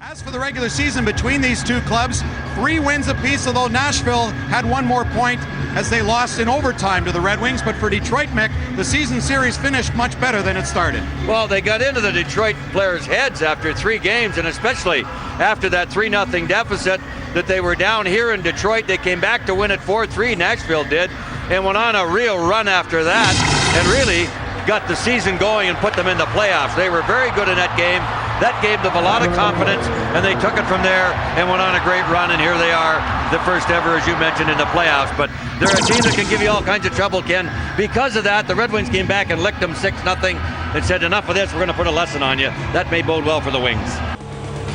As for the regular season between these two clubs, 3 wins apiece, although Nashville had 1 more point as they lost in overtime to the Red Wings. But for Detroit, Mick, the season series finished much better than it started. Well, they got into the Detroit players' heads after 3 games, and especially after that 3-0 deficit that they were down here in Detroit. They came back to win it 4-3, Nashville did, and went on a real run after that, and really got the season going and put them in the playoffs. They were very good in that game. That gave them a lot of confidence, and they took it from there and went on a great run, and here they are, the first ever, as you mentioned, in the playoffs. But they're a team that can give you all kinds of trouble, Ken. Because of that, the Red Wings came back and licked them 6-0 and said, enough of this, we're going to put a lesson on you. That may bode well for the Wings.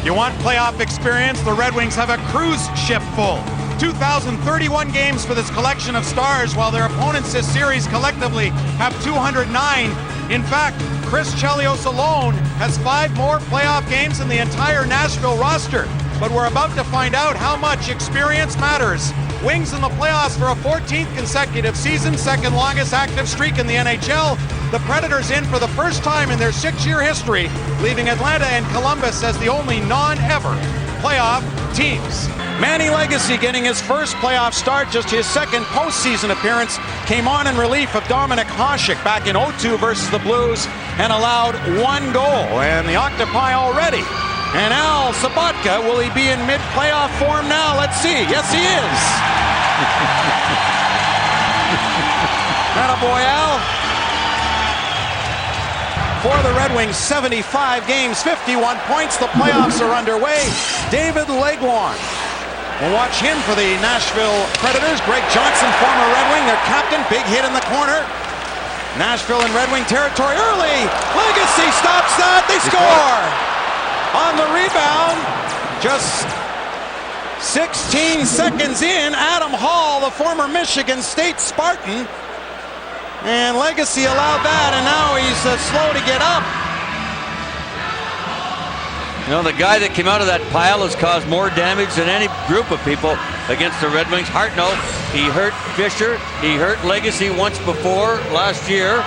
You want playoff experience? The Red Wings have a cruise ship full. 2,031 games for this collection of stars, while their opponents this series collectively have 209. In fact, Chris Chelios alone has 5 more playoff games than the entire Nashville roster. But we're about to find out how much experience matters. Wings in the playoffs for a 14th consecutive season, second longest active streak in the NHL. The Predators in for the first time in their 6-year history, leaving Atlanta and Columbus as the only non-ever playoff teams. Manny Legacy getting his first playoff start, just his second postseason appearance, came on in relief of Dominik Hasek back in 0-2 versus the Blues and allowed 1 goal. And the Octopi already. And Al Sabatka, will he be in mid-playoff form now? Let's see. Yes, he is. Attaboy, Al. For the Red Wings, 75 games, 51 points. The playoffs are underway. David Legwand. We'll watch him for the Nashville Predators. Greg Johnson, former Red Wing, their captain. Big hit in the corner. Nashville in Red Wing territory early. Legacy stops that. They score. On the rebound, just 16 seconds in, Adam Hall, the former Michigan State Spartan. And Legacy allowed that, and now he's slow to get up. You know, the guy that came out of that pile has caused more damage than any group of people against the Red Wings. Hartnell, he hurt Fisher, he hurt Legacy once before last year,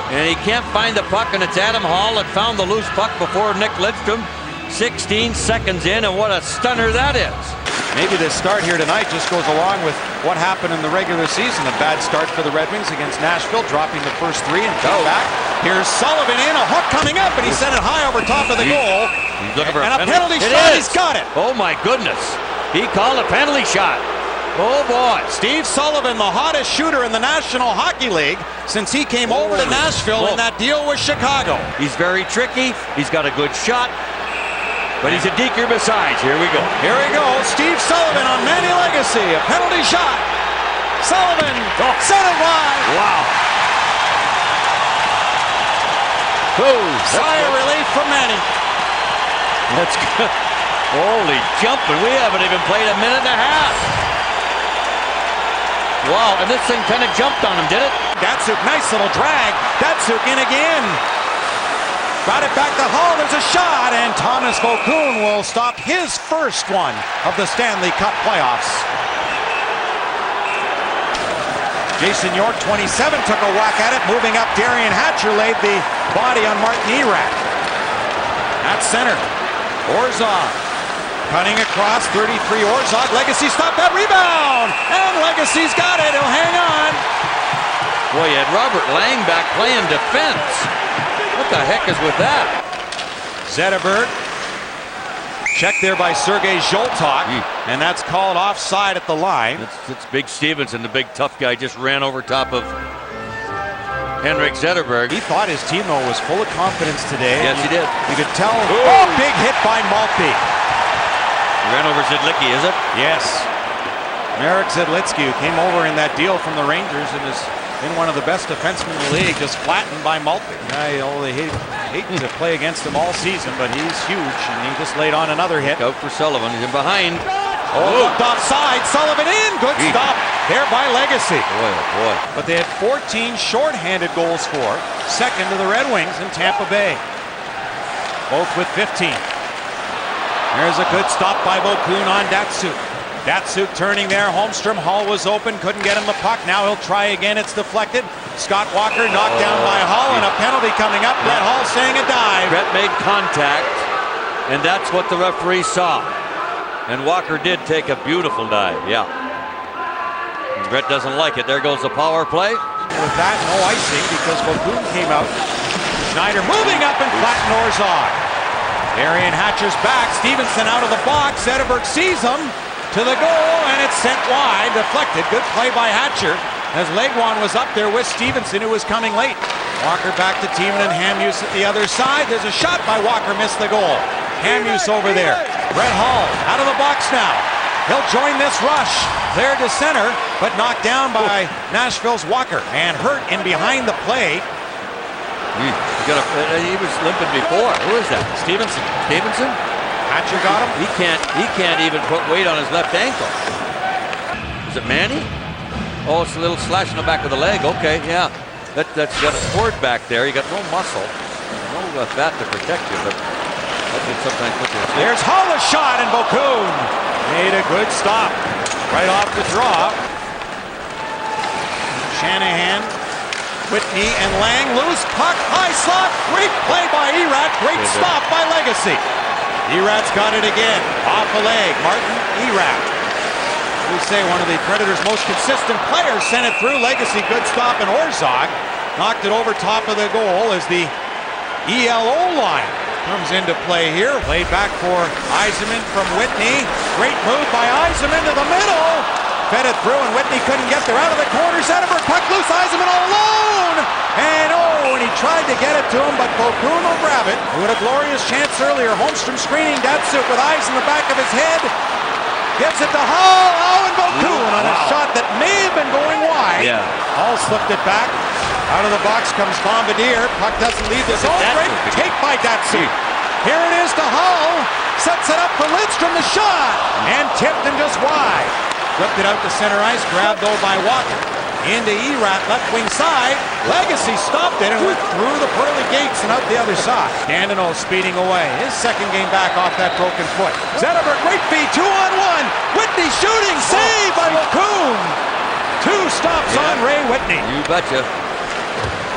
and he can't find the puck, and it's Adam Hall that found the loose puck before Nick Lidstrom. 16 seconds in, and what a stunner that is. Maybe this start here tonight just goes along with what happened in the regular season. A bad start for the Red Wings against Nashville, dropping the first 3 and came back. Here's Sullivan in, a hook coming up, and he sent it high over top of the goal. He's looking for a penalty shot. He's got it. Oh my goodness. He called a penalty shot. Oh boy. Steve Sullivan, the hottest shooter in the National Hockey League since he came over to Nashville in that deal with Chicago. He's very tricky. He's got a good shot. But he's a deker besides. Here we go. Here we go. Steve Sullivan on Manny Legacy. A penalty shot. Sullivan sent it wide. Wow. Sigh of relief from Manny. That's good. Holy jumping. We haven't even played a minute and a half. Wow, and this thing kind of jumped on him, did it? Datsuk, nice little drag. Datsuk in again. Got it back to Hall, there's a shot, and Thomas Vokoun will stop his first one of the Stanley Cup playoffs. Jason York, 27, took a whack at it, moving up. Darian Hatcher laid the body on Martin Erak. At center, Orszagh cutting across, 33 Orszagh. Legacy stopped that rebound, and Legacy's got it, he'll hang on. Boy, you had Robert Lang back playing defense. What the heck is with that? Zetterberg. Checked there by Sergei Zholtok. And that's called offside at the line. It's Big Stevenson, the big tough guy, just ran over top of Henrik Zetterberg. He thought his team, though, was full of confidence today. Yes, he did. You could tell. Oh, big hit by Maltby. Ran over Zidlicki, is it? Yes. Marek Zidlicki, who came over in that deal from the Rangers and is been one of the best defensemen in the league, just flattened by Maltby. They hate to play against him all season, but he's huge, and he just laid on another hit. Out for Sullivan. He's in behind. Looked offside. Sullivan in. Good stop there by Legacy. Boy, oh boy. But they had 14 shorthanded goals for, second to the Red Wings in Tampa Bay. Both with 15. There's a good stop by Vokoun on Datsuk. Datsuk turning there. Holmstrom. Hall was open. Couldn't get him the puck. Now he'll try again. It's deflected. Scott Walker knocked down by Hall, and a penalty coming up. Brett Hall saying a dive. Brett made contact. And that's what the referee saw. And Walker did take a beautiful dive, yeah. And Brett doesn't like it. There goes the power play. With that, no icing because Bocoon came out. Schneider moving up and flattened Orszagh. Arian Hatcher's back. Stevenson out of the box. Zetterberg sees him to the goal, and it's sent wide. Deflected. Good play by Hatcher as Legwand was up there with Stevenson, who was coming late. Walker back to Tiemann and Hamhuis at the other side. There's a shot by Walker. Missed the goal. Hamhuis over there. Brett Hull out of the box now. He'll join this rush. Cleared to center, but knocked down by Nashville's Walker. And hurt in behind the play. He was limping before. Who is that? Stevenson. Stevenson? Hatcher got him. He can't even put weight on his left ankle. Is it Manny? Oh, it's a little slash in the back of the leg. Okay, yeah. That's got a cord back there. You got no muscle, no fat to protect you, but that can sometimes put you. There's Hull, a shot, and Bocoon made a good stop right off the draw. Shanahan, Whitney, and Lang loose puck, high slot, great play by Erat, great stop by Legacy. Erat's got it again, off a leg, Martin Erat. We say one of the Predators' most consistent players sent it through. Legacy, good stop, and Orszagh knocked it over top of the goal as the ELO line comes into play here. Played back for Yzerman from Whitney. Great move by Yzerman to the middle. Fed it through, and Whitney couldn't get there. Out of the corner, Zetterberg, puck loose, Yzerman all alone! And he tried to get it to him, but Bocoon will grab it. Who had a glorious chance earlier. Holmstrom screening Datsuk with eyes in the back of his head. Gives it to Hull. Oh, and Bocoon on a shot that may have been going wide. Yeah. Hull slipped it back. Out of the box comes Bombardier. Puck doesn't leave the zone. Great take by Datsuk. Here it is to Hull. Sets it up for Lidstrom. The shot. And tipped and just wide. Flipped it out to center ice. Grabbed though by Walker. Into Erat, left wing side. Legacy stopped it and went through the pearly gates and out the other side. Dandino speeding away. His second game back off that broken foot. Zetterberg, great feed, 2-on-1. Whitney shooting, save by Bocoon. Two stops on Ray Whitney. You betcha.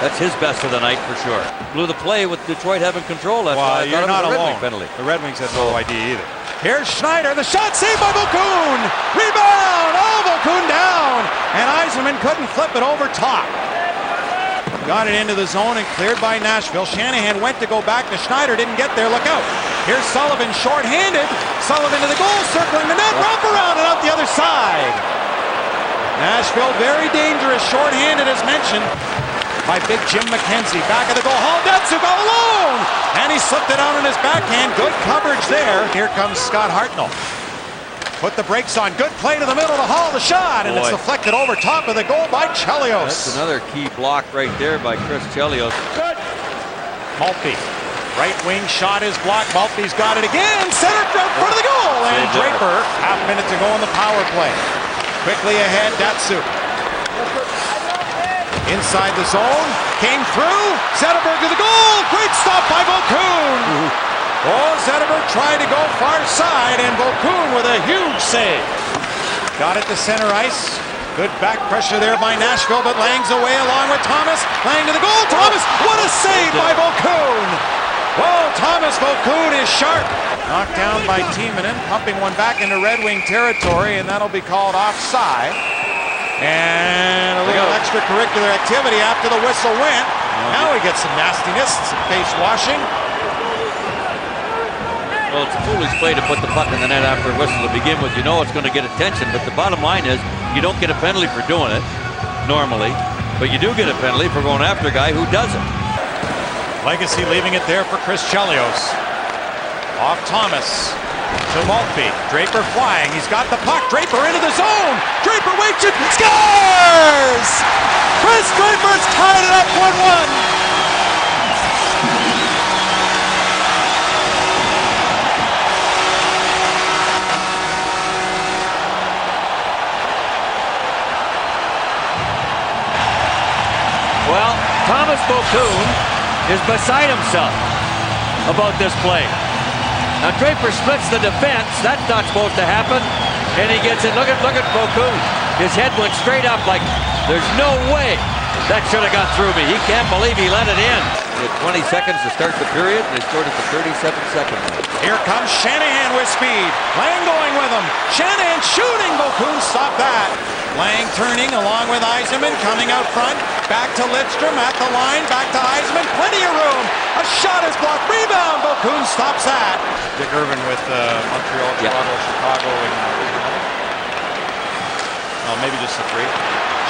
That's his best of the night for sure. Blew the play with Detroit having control. That's why you're not alone. Penalty. The Red Wings had no idea either. Here's Schneider, the shot saved by Bocoon. Rebound, Bocoon down. And Yzerman couldn't flip it over top. Got it into the zone and cleared by Nashville. Shanahan went to go back to Schneider, didn't get there, look out. Here's Sullivan short-handed. Sullivan to the goal, circling the net, wrap around and out the other side. Nashville very dangerous, short-handed as mentioned by big Jim McKenzie. Back of the goal, Hall, Datsuk all alone! And he slipped it out on his backhand. Good coverage there. Here comes Scott Hartnell. Put the brakes on. Good play to the middle to Hall, the shot, and it's deflected over top of the goal by Chelios. That's another key block right there by Chris Chelios. Good. Maltby. Right wing shot is blocked. Maltby's got it again. Center in front of the goal. And Draper, half minute to go on the power play. Quickly ahead, Datsuk. Inside the zone, came through, Zetterberg to the goal, great stop by Bocoon. Oh, Zetterberg tried to go far side, and Bocoon with a huge save. Got it to center ice, good back pressure there by Nashville, but Lang's away along with Thomas. Lang to the goal, Thomas, what a save by Bocoon. Whoa, Tomas Bocoon is sharp. Knocked down by Tiemann, pumping one back into Red Wing territory, and that'll be called offside. And a little extracurricular activity after the whistle went. Now we get some nastiness, some face washing. Well, it's a foolish play to put the puck in the net after a whistle to begin with. You know it's going to get attention, but the bottom line is you don't get a penalty for doing it, normally, but you do get a penalty for going after a guy who doesn't. Legacy leaving it there for Chris Chelios. Off Thomas. To Maltby. Draper flying. He's got the puck. Draper into the zone. Draper waits it. Scores! Kris Draper's tied it up 1-1. Well, Tomas Bocoon is beside himself about this play. Now Draper splits the defense. That's not supposed to happen. And he gets it. Look at Bocoon. His head went straight up like there's no way that should have got through me. He can't believe he let it in. He had 20 seconds to start the period, and they scored at the 37-second mark. Here comes Shanahan with speed. Lang going with him. Shanahan shooting. Vokoun stopped that. Lang turning along with Yzerman, coming out front. Back to Lidstrom at the line. Back to Yzerman. Plenty of room. A shot is blocked. Rebound. Vokoun stops that. Dick Irvin with Montreal, Toronto, Chicago, and maybe just the three.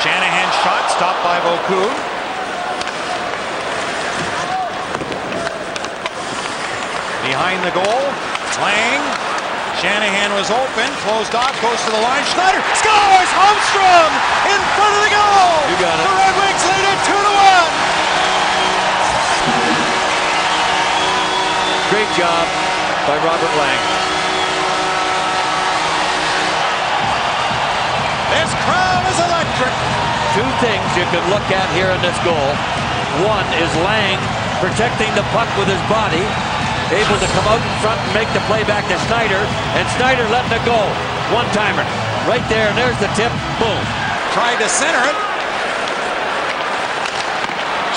Shanahan shot stopped by Vokoun. Behind the goal, Lang. Shanahan was open, closed off, goes to the line. Schneider scores! Holmstrom in front of the goal! You got it. The Red Wings lead it 2-1. Great job by Robert Lang. This crowd is electric. Two things you can look at here in this goal. One is Lang protecting the puck with his body, able to come out in front and make the play back to Schneider, and Schneider letting it go. One-timer right there, and there's the tip. Boom. Tried to center it.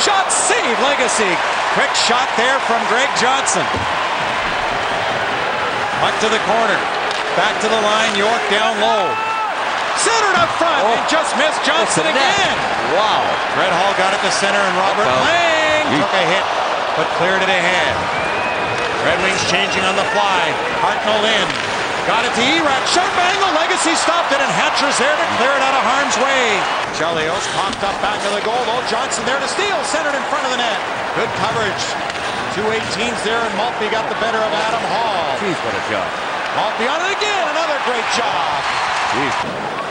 Shot saved, Legacy. Quick shot there from Greg Johnson. Puck to the corner. Back to the line. York down low. Centered up front and just missed Johnson again. Wow. Red Hall got it to center, and Robert Lang took a hit, but cleared it ahead. Red Wings changing on the fly. Hartnell in. Got it to Erat. Sharp angle. Legacy stopped it, and Hatcher's there to clear it out of harm's way. Chelios popped up back of the goal, though. Johnson there to steal. Centered in front of the net. Good coverage. 2-18s there, and Maltby got the better of Adam Hall. Jeez, what a job. Maltby on it again. Another great job. Jeez.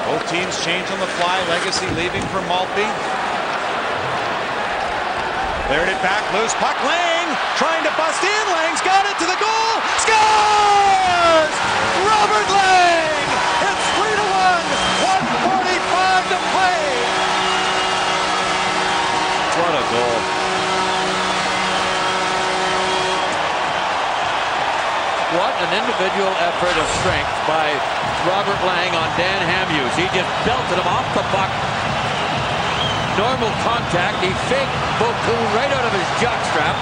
Both teams change on the fly. Legacy leaving for Maltby. Cleared it back. Loose puck. Lang trying to bust in. Lang's got it to the goal. Scores! Robert Lang! It's 3-1. 1:45 to play. What a goal. What an individual effort of strength by Robert Lang on Dan Hamhuis. He just belted him off the puck. Normal contact. He faked Vokoun right out of his jockstrap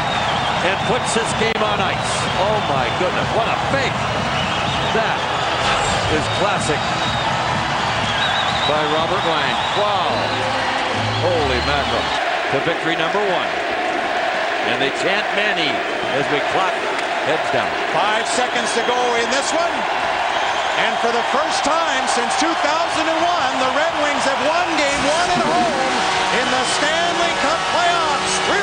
and puts this game on ice. Oh my goodness, what a fake. That is classic by Robert Lang. Wow. Holy mackerel. To victory number 1. And they chant Manny as we clap heads down. 5 seconds to go in this one. And for the first time since 2001, the Red Wings have won game 1 at home in the Stanley Cup playoffs. 3-1.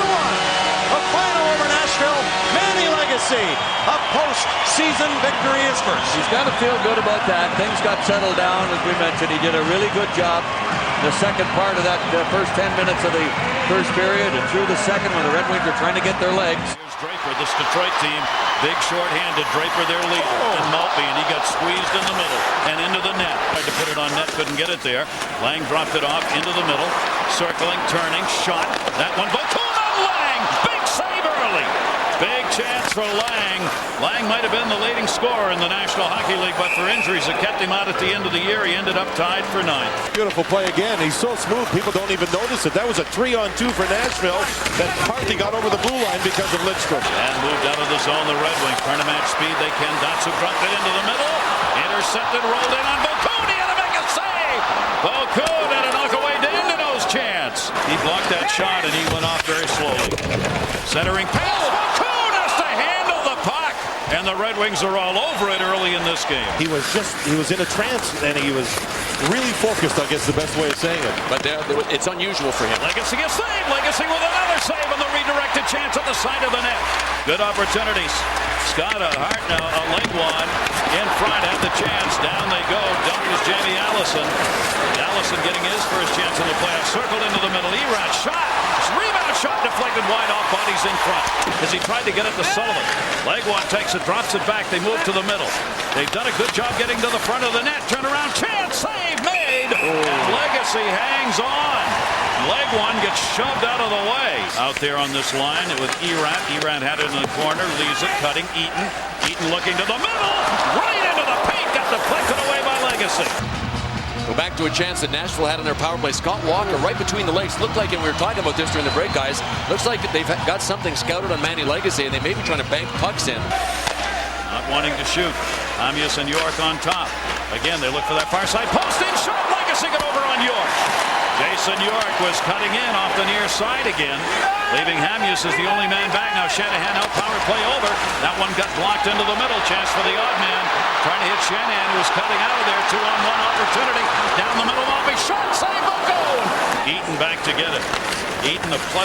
A final over Nashville. Manny Legacy. A post-season victory is first. He's got to feel good about that. Things got settled down, as we mentioned. He did a really good job in the second part of that first 10 minutes of the first period, and through the second when the Red Wings are trying to get their legs. Here's Draper, this Detroit team, big short-handed. Draper their leader, and Maltby, and he got squeezed in the middle and into the net. Tried to put it on net, couldn't get it there. Lang dropped it off into the middle, circling, turning, shot. That one, Vokoun on Lang! Big save early! Big chance for Lang. Lang might have been the leading scorer in the National Hockey League, but for injuries that kept him out at the end of the year, he ended up tied for 9th. Beautiful play again. He's so smooth, people don't even notice it. That was a 3-on-2 for Nashville that hardly got over the blue line because of Lidstrom. And moved out of the zone, the Red Wings trying to match speed. They can. Datsyuk dropped it into the middle. Intercepted, rolled in on Vokoun. He had to make a save. Vokoun had a knockaway Dandino's chance. He blocked that shot, and he went off very slowly. Centering pass. Vokoun has to handle the puck. And the Red Wings are all over it early in this game. He was in a trance, and he was really focused, I guess the best way of saying it. But it's unusual for him. Legacy a save. Legacy with another save on the redirected chance at the side of the net. Good opportunities. Scott, Hartnell, Legwand in front, had the chance. Down they go. Dumped was Jamie Allison. Allison getting his first chance in the playoffs. Circled into the middle. Erat shot. Rebound shot deflected wide off. Bodies in front as he tried to get it to Sullivan. Legwand takes it, drops it back. They move to the middle. They've done a good job getting to the front of the net. Turn around. Chance. Save made. And Legacy hangs on. Legwand gets shoved out of the way. Out there on this line with Erat. Erat had it in the corner. Leaves it. Cutting Eaton. Eaton looking to the middle. Right into the paint. Got deflected away by Legacy. Go back to a chance that Nashville had on their power play. Scott Walker right between the legs. Looked like, and we were talking about this during the break, guys, looks like they've got something scouted on Manny Legacy, and they may be trying to bank pucks in. Not wanting to shoot. Hamhuis and York on top. Again, they look for that far side post. In shot, Legacy got over on York. Jason York was cutting in off the near side again, leaving Hamhuis as the only man back. Now Shanahan out power play over. That one got blocked into the middle. Chance for the odd man. Trying to hit Shanahan, who was cutting out of there. 2-on-1 opportunity. Down the middle, Moppy. Shot, save, goal! Eaton back to get it. Eaton a +16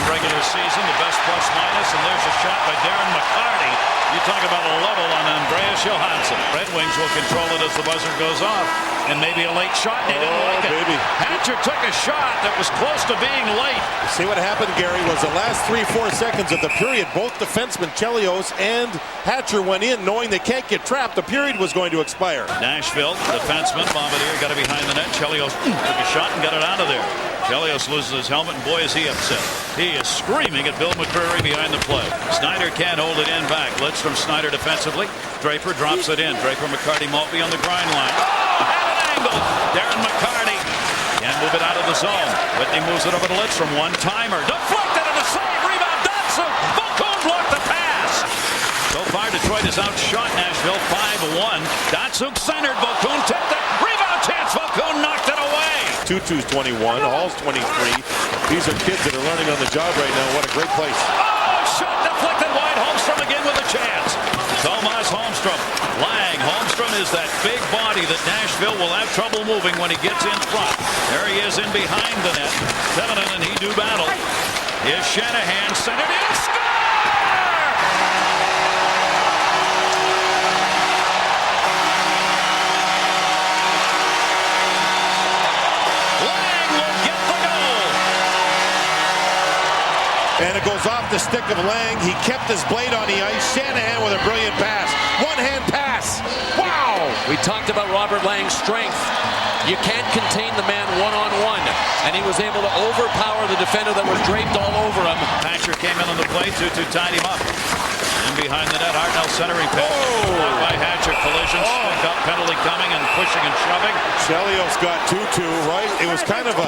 regular season, the best plus-minus, and there's a shot by Darren McCarty. You talk about a level on Andreas Johansson. Red Wings will control it as the buzzer goes off. And maybe a late shot. They didn't like it. Baby. Hatcher took a shot that was close to being late. See what happened, Gary, was the last 3-4 seconds of the period. Both defensemen, Chelios and Hatcher, went in knowing they can't get trapped. The period was going to expire. Nashville, defenseman, Bombardier got it behind the net. Chelios took a shot and got it out of there. Chelios loses his helmet, and boy, is he upset. He is screaming at Bill McCreary behind the play. Schneider can't hold it in back. Blitz from Schneider defensively. Draper drops it in. Draper, McCarty, Maltby on the grind line. Oh, had an angle. Darren McCarty can't move it out of the zone. Whitney moves it over to Litz from one-timer. Deflected and a save. Rebound, Datsuk. Vokoun blocked the pass. So far, Detroit has outshot Nashville 5-1. Datsuk centered. Vokoun tipped it. Rebound chance. Vokoun knocked it away. Tutu's 21, Hall's 23. These are kids that are learning on the job right now. What a great place. Oh, shot deflected wide. Holmstrom again with a chance. Tomas Holmstrom. Lang. Holmstrom is that big body that Nashville will have trouble moving when he gets in front. There he is in behind the net. Clement and he do battle. Here's Shanahan centered in. Score! And it goes off the stick of Lang. He kept his blade on the ice. Shanahan with a brilliant pass. One-hand pass. Wow! We talked about Robert Lang's strength. You can't contain the man one-on-one. And he was able to overpower the defender that was draped all over him. Hatcher came in on the play. Tutu tied him up. In behind the net, Hartnell centering pass. Blocked by Hatcher. Collision. Stick up. Penalty coming and pushing and shoving. Chelios got Tutu, right? It was kind of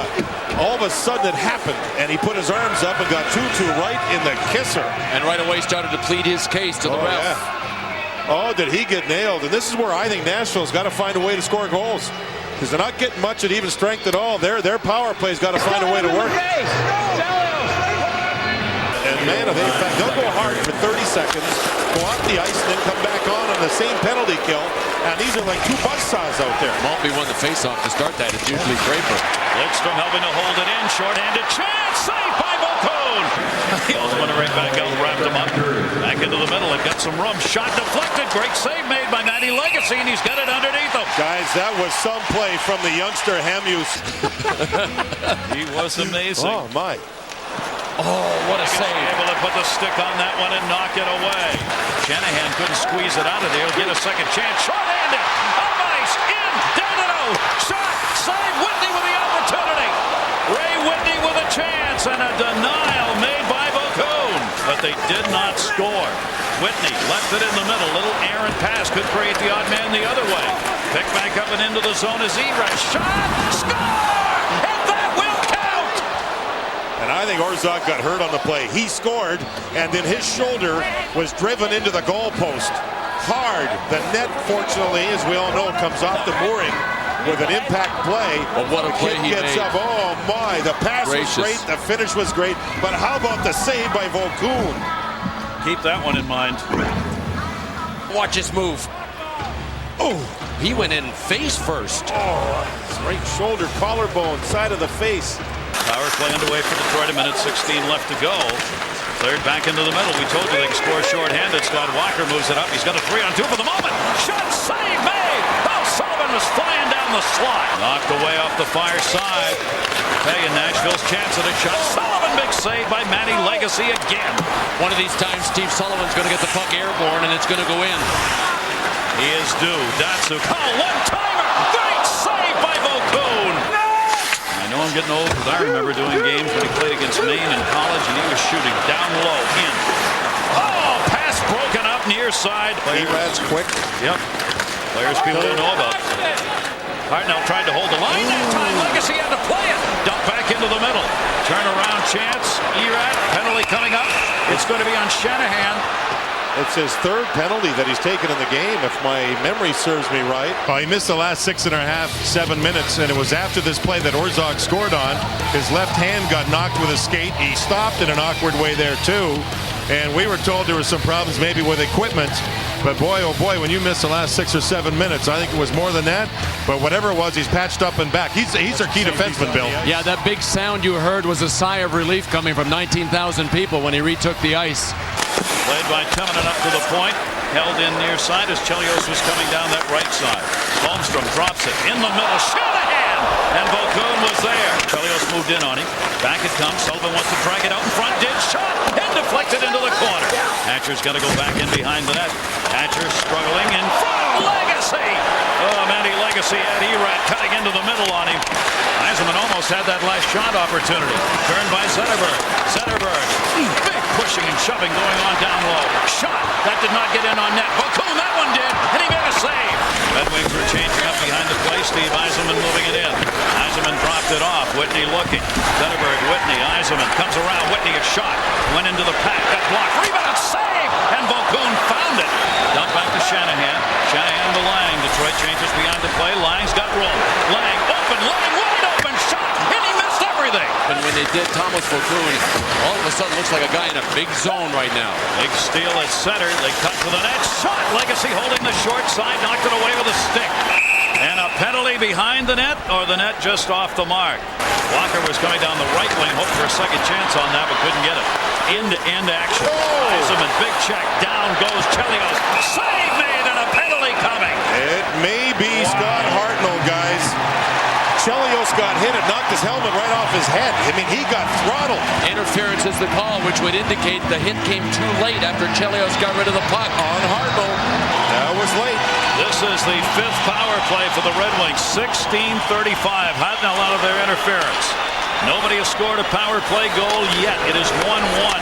all of a sudden it happened, and he put his arms up and got Tutu right in the kisser. And right away started to plead his case to the ref. Yeah. Oh, did he get nailed? And this is where I think Nashville's got to find a way to score goals, because they're not getting much at even strength at all. Their power play's got to find a way to work. And man, they'll go hard for 30 seconds, go off the ice, and then come back on the same penalty kill. And these are like two buzzsaws out there. Maltby won the faceoff to start that. It's usually Draper. Lidstrom helping to hold it in. Short-handed chance. Saved by Vokoun. He also went right back out, wrapped him up. Back into the middle. It got some room. Shot deflected. Great save made by Manny Legacy, and he's got it underneath him. Guys, that was some play from the youngster Hamhuis. He was amazing. Oh, my. Oh, what a save. Able to put the stick on that one and knock it away. Shanahan couldn't squeeze it out of there. He'll get a second chance. Short-handed. On ice. In. Down and out. Shot. Save. Whitney with the opportunity. Ray Whitney with a chance and a denial made by Vokoun. But they did not score. Whitney left it in the middle. Little errant pass could create the odd man the other way. Picked back up and into the zone as Ebrach. Shot. Score. And I think Orszagh got hurt on the play. He scored, and then his shoulder was driven into the goalpost. Hard. The net, fortunately, as we all know, comes off the mooring with an impact play. But what a play he made. Up. Oh, my. The pass was great. The finish was great. But how about the save by Vokoun? Keep that one in mind. Watch this move. Oh, he went in face first. Oh, right shoulder, collarbone, side of the face. Power play underway for Detroit. A minute 16 left to go. Cleared back into the middle. We told you they can score short-handed. Scott Walker moves it up. He's got a 3-on-2 for the moment. Shot save made. Oh, Sullivan was flying down the slot. Knocked away off the far side. Hey, and Nashville's chance at a shot. Sullivan, big save by Manny Legacy again. One of these times, Steve Sullivan's going to get the puck airborne, and it's going to go in. He is due. Datsuk. Oh, one-timer. Great save by Vokoun. I know I'm getting old because I remember doing games when he played against Maine in college, and he was shooting down low, in. Oh, pass broken up near side. He runs quick. Yep. Players people don't know about. Hartnell tried to hold the line that time. Legacy had to play it. Dump back into the middle. Turnaround chance. Erat penalty coming up. It's going to be on Shanahan. It's his third penalty that he's taken in the game, if my memory serves me right. He missed the last 6.5, 7 minutes, and it was after this play that Orszagh scored on. His left hand got knocked with a skate. He stopped in an awkward way there, too. And we were told there were some problems maybe with equipment. But boy, oh boy, when you miss the last 6 or 7 minutes, I think it was more than that. But whatever it was, he's patched up and back. He's our key defenseman, Bill. Yeah, that big sound you heard was a sigh of relief coming from 19,000 people when he retook the ice. Played by Clement up to the point. Held in near side as Chelios was coming down that right side. Holmstrom drops it in the middle. Shanahan! And Vokoun was there. Chelios moved in on him. Back it comes. Sullivan wants to drag it out in front. Did shot and deflected into the corner. Hatcher's got to go back in behind the net. Hatcher struggling in front. Legacy! Oh, Manny Legacy had Erat cutting into the middle on him. Yzerman almost had that last shot opportunity. Turned by Zetterberg. Zetterberg. Big pushing and shoving going on down low. Shot. That did not get in on net. Vokoun, that one did. And he made a save. Red Wings were changing up behind the play. Steve Yzerman moving it in. Yzerman dropped it off. Whitney looking. Zetterberg, Whitney, Yzerman comes around. Whitney a shot. Went into the pack. Got blocked. Rebound. Save. And Vokoun found it. Dump back to Shanahan. Shanahan to Lang. Detroit changes behind the play. Lang's got room. Lang open. Lang wide open. Shot. And he missed everything. And when they did, Tomas Vokoun all of a sudden looks like a guy in a big zone right now. Big steal at center. They cut to the net. Shot. Legacy holding the short side. Knocked it away with a stick. And a penalty behind the net, or the net just off the mark. Walker was coming down the right wing, hoped for a second chance on that, but couldn't get it. End-to-end action. Yzerman, big check. Down goes Chelios. Save made and a penalty coming. It may be Scott Hartnell, guys. Chelios got hit. It knocked his helmet right off his head. I mean, he got throttled. Interference is the call, which would indicate the hit came too late after Chelios got rid of the puck. On Hartnell. That was late. This is the 5th power play for the Red Wings. 16:35. Hartnell out of their interference. Nobody has scored a power play goal yet. It is 1-1.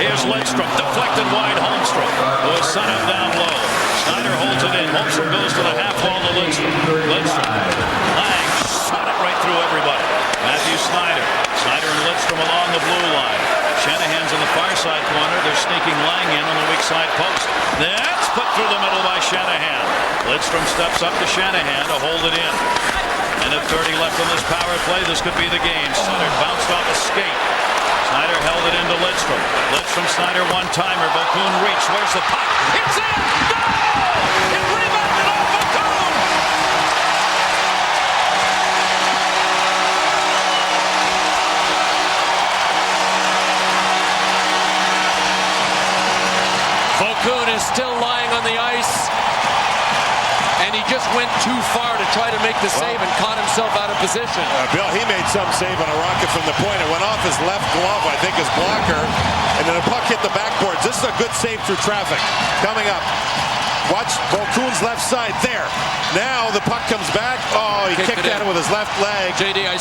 Here's Lidstrom. Deflected wide. Holmstrom, who is sent up down low. Schneider holds it in. Holmstrom goes to the half wall to Lidstrom. Lidstrom. Lang shot it right through everybody. Mathieu Schneider. Schneider and Lidstrom along the blue line. Shanahan's in the far side corner. They're sneaking Lang in on the weak side post. That's put through the middle by Shanahan. Lidstrom steps up to Shanahan to hold it in. And at 30 left on this power play, this could be the game. Schneider bounced off a skate. Schneider held it into Lidstrom. Lidstrom, Schneider, one-timer. Vokoun reach. Where's the puck? It's in! No! It rebounded off Vokoun! Vokoun is still lying on the ice. And he just went too far to try to make the save and caught himself out of position. Bill, he made some save on a rocket from the point. It went off his left glove, I think his blocker, and then the puck hit the backboards. This is a good save through traffic. Coming up. Watch Vokoun's left side there. Now the puck comes back. Oh, he kicked at it with his left leg. JD, I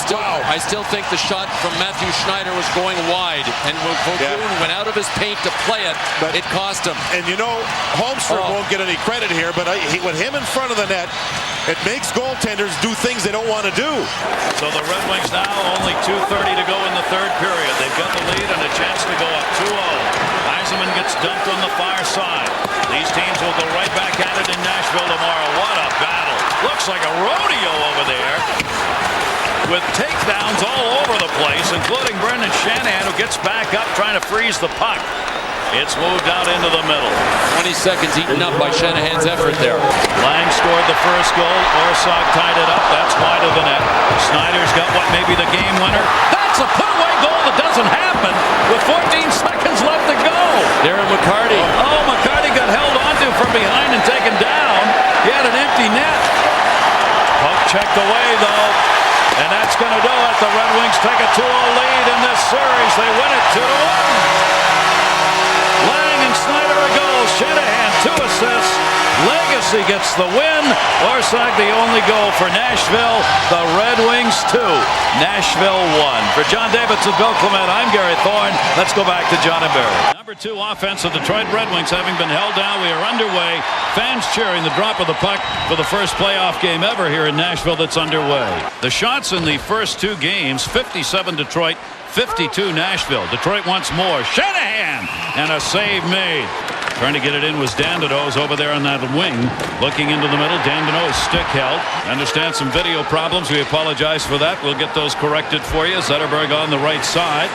still think the shot from Mathieu Schneider was going wide, and when Vokoun went out of his paint to play it, but it cost him. And you know, Holmstrom won't get any credit here, but with him in front of the net, it makes goaltenders do things they don't want to do. So the Red Wings now only 2:30 to go in the third period. They've got the lead and a chance to go up 2-0. Yzerman gets dumped on the far side. These teams will go right back at it in Nashville tomorrow. What a battle. Looks like a rodeo over there with takedowns all over the place, including Brendan Shanahan, who gets back up trying to freeze the puck. It's moved out into the middle. 20 seconds eaten up by Shanahan's effort there. Lang scored the first goal. Orszagh tied it up. That's wide of the net. Snyder's got what may be the game winner. That's a put-away goal that doesn't happen with 14 seconds left to go. Darren McCarty. Oh, McCarty got held onto from behind and taken down. He had an empty net. Puck checked away, though. And that's going to do it. The Red Wings take a 2-0 lead in this series. They win it 2-1. Lang and Schneider a goal. Shanahan 2 assists. Legacy gets the win. Orszagh the only goal for Nashville. The Red Wings 2, Nashville 1. For John Davidson, Bill Clement, I'm Gary Thorne. Let's go back to John and Barry. Number 2 offense of Detroit Red Wings having been held down. We are underway. Fans cheering the drop of the puck for the first playoff game ever here in Nashville that's underway. The shots in the first 2 games, 57 Detroit, 52 Nashville. Detroit once more. Shanahan! And a save made. Trying to get it in was Dandenault's over there on that wing. Looking into the middle. Dandenault is stick held. Understand some video problems. We apologize for that. We'll get those corrected for you. Zetterberg on the right side.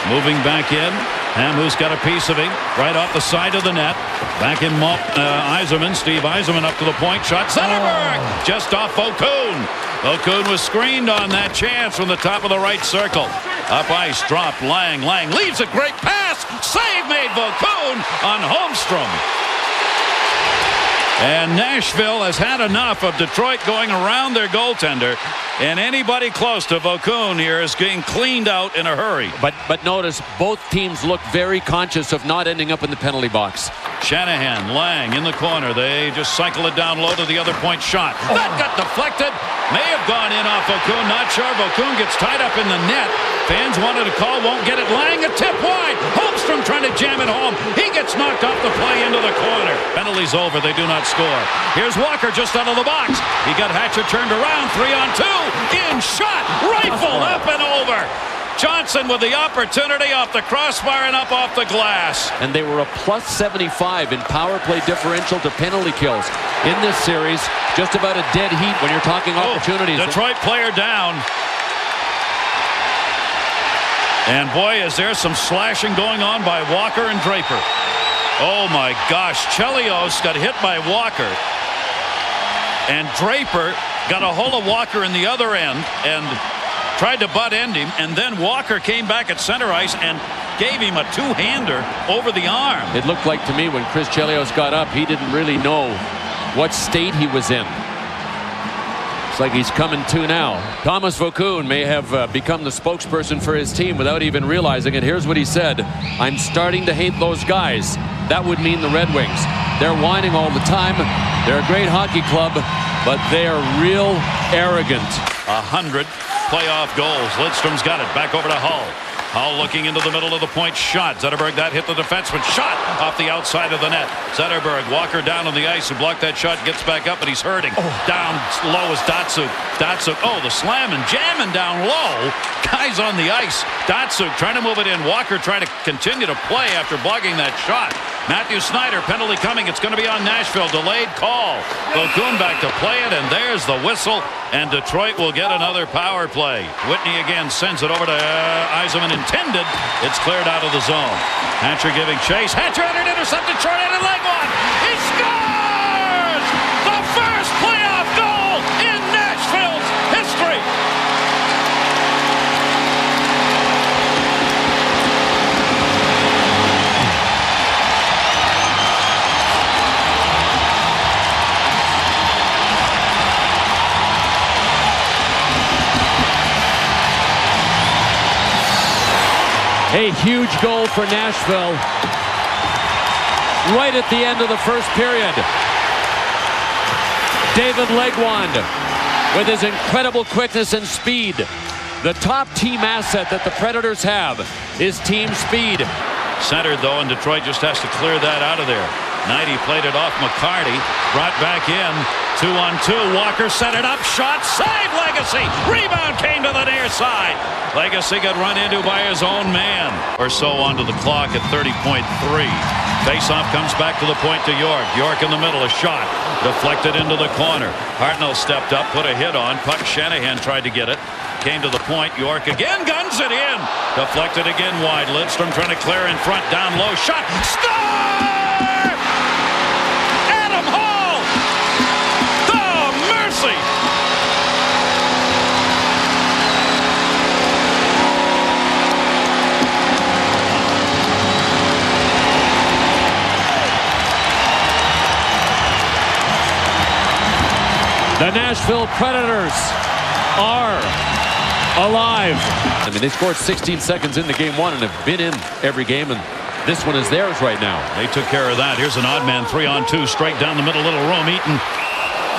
Moving back in. Hamhu's got a piece of him. Right off the side of the net. Back in Yzerman. Steve Yzerman up to the point. Shot. Zetterberg! Just off Vokoun. Vokoun was screened on that chance from the top of the right circle. Up ice, dropped, Lang leaves a great pass. Save made Vokoun on Holmstrom. And Nashville has had enough of Detroit going around their goaltender. And anybody close to Vokoun here is getting cleaned out in a hurry. But notice both teams look very conscious of not ending up in the penalty box. Shanahan, Lang in the corner. They just cycle it down low to the other point shot. That got deflected. May have gone in off Vokoun. Not sure. Vokoun gets tied up in the net. Fans wanted a call. Won't get it. Lang a tip wide. Holmstrom trying to jam it home. He gets knocked off the play into the corner. Penalty's over. They do not score. Here's Walker just out of the box. He got Hatcher turned around. 3-on-2. In shot. Rifle up and over. Johnson with the opportunity off the crossbar and up off the glass. And they were a +75 in power play differential to penalty kills in this series. Just about a dead heat when you're talking opportunities. Detroit player down. And boy, is there some slashing going on by Walker and Draper. Oh my gosh, Chelios got hit by Walker. And Draper got a hold of Walker in the other end and tried to butt end him, and then Walker came back at center ice and gave him a 2-hander over the arm. It looked like to me when Chris Chelios got up, he didn't really know what state he was in. It's like he's coming to now. Thomas Vokoun may have become the spokesperson for his team without even realizing it. Here's what he said. I'm starting to hate those guys. That would mean the Red Wings. They're whining all the time. They're a great hockey club, but they are real arrogant. 100 playoff goals. Lidstrom's got it. Back over to Hull. Hull looking into the middle of the point. Shot. Zetterberg, that hit the defenseman. Shot off the outside of the net. Zetterberg, Walker down on the ice who blocked that shot. Gets back up, and he's hurting. Down low is Datsuk. Datsuk, the slam and jamming down low. Guys on the ice. Datsuk trying to move it in. Walker trying to continue to play after blocking that shot. Mathieu Schneider, penalty coming. It's going to be on Nashville. Delayed call. Vokoun back to play it, and there's the whistle. And Detroit will get another power play. Whitney again sends it over to Yzerman. Intended. It's cleared out of the zone. Hatcher giving chase. Hatcher entered, intercepted, short-handed Legwand. He scores! The first playoff goal in Nashville's history. A huge goal for Nashville right at the end of the first period. David Legwand with his incredible quickness and speed. The top team asset that the Predators have is team speed. Centered though, and Detroit just has to clear that out of there. 90 played it off McCarty. Brought back in. 2-on-2. Walker set it up. Shot. Save Legacy. Rebound came to the near side. Legacy got run into by his own man. Or so onto the clock at 30.3. Faceoff comes back to the point to York. York in the middle. A shot. Deflected into the corner. Hartnell stepped up. Put a hit on. Puck Shanahan tried to get it. Came to the point. York again guns it in. Deflected again wide. Lidstrom trying to clear in front. Down low. Shot. Score! Adam Hall! Oh, mercy! The Nashville Predators are alive. I mean, they scored 16 seconds into game one and have been in every game, and This one is theirs right now. They took care of that. Here's an odd man 3-on-2 straight down the middle, little room. Eaton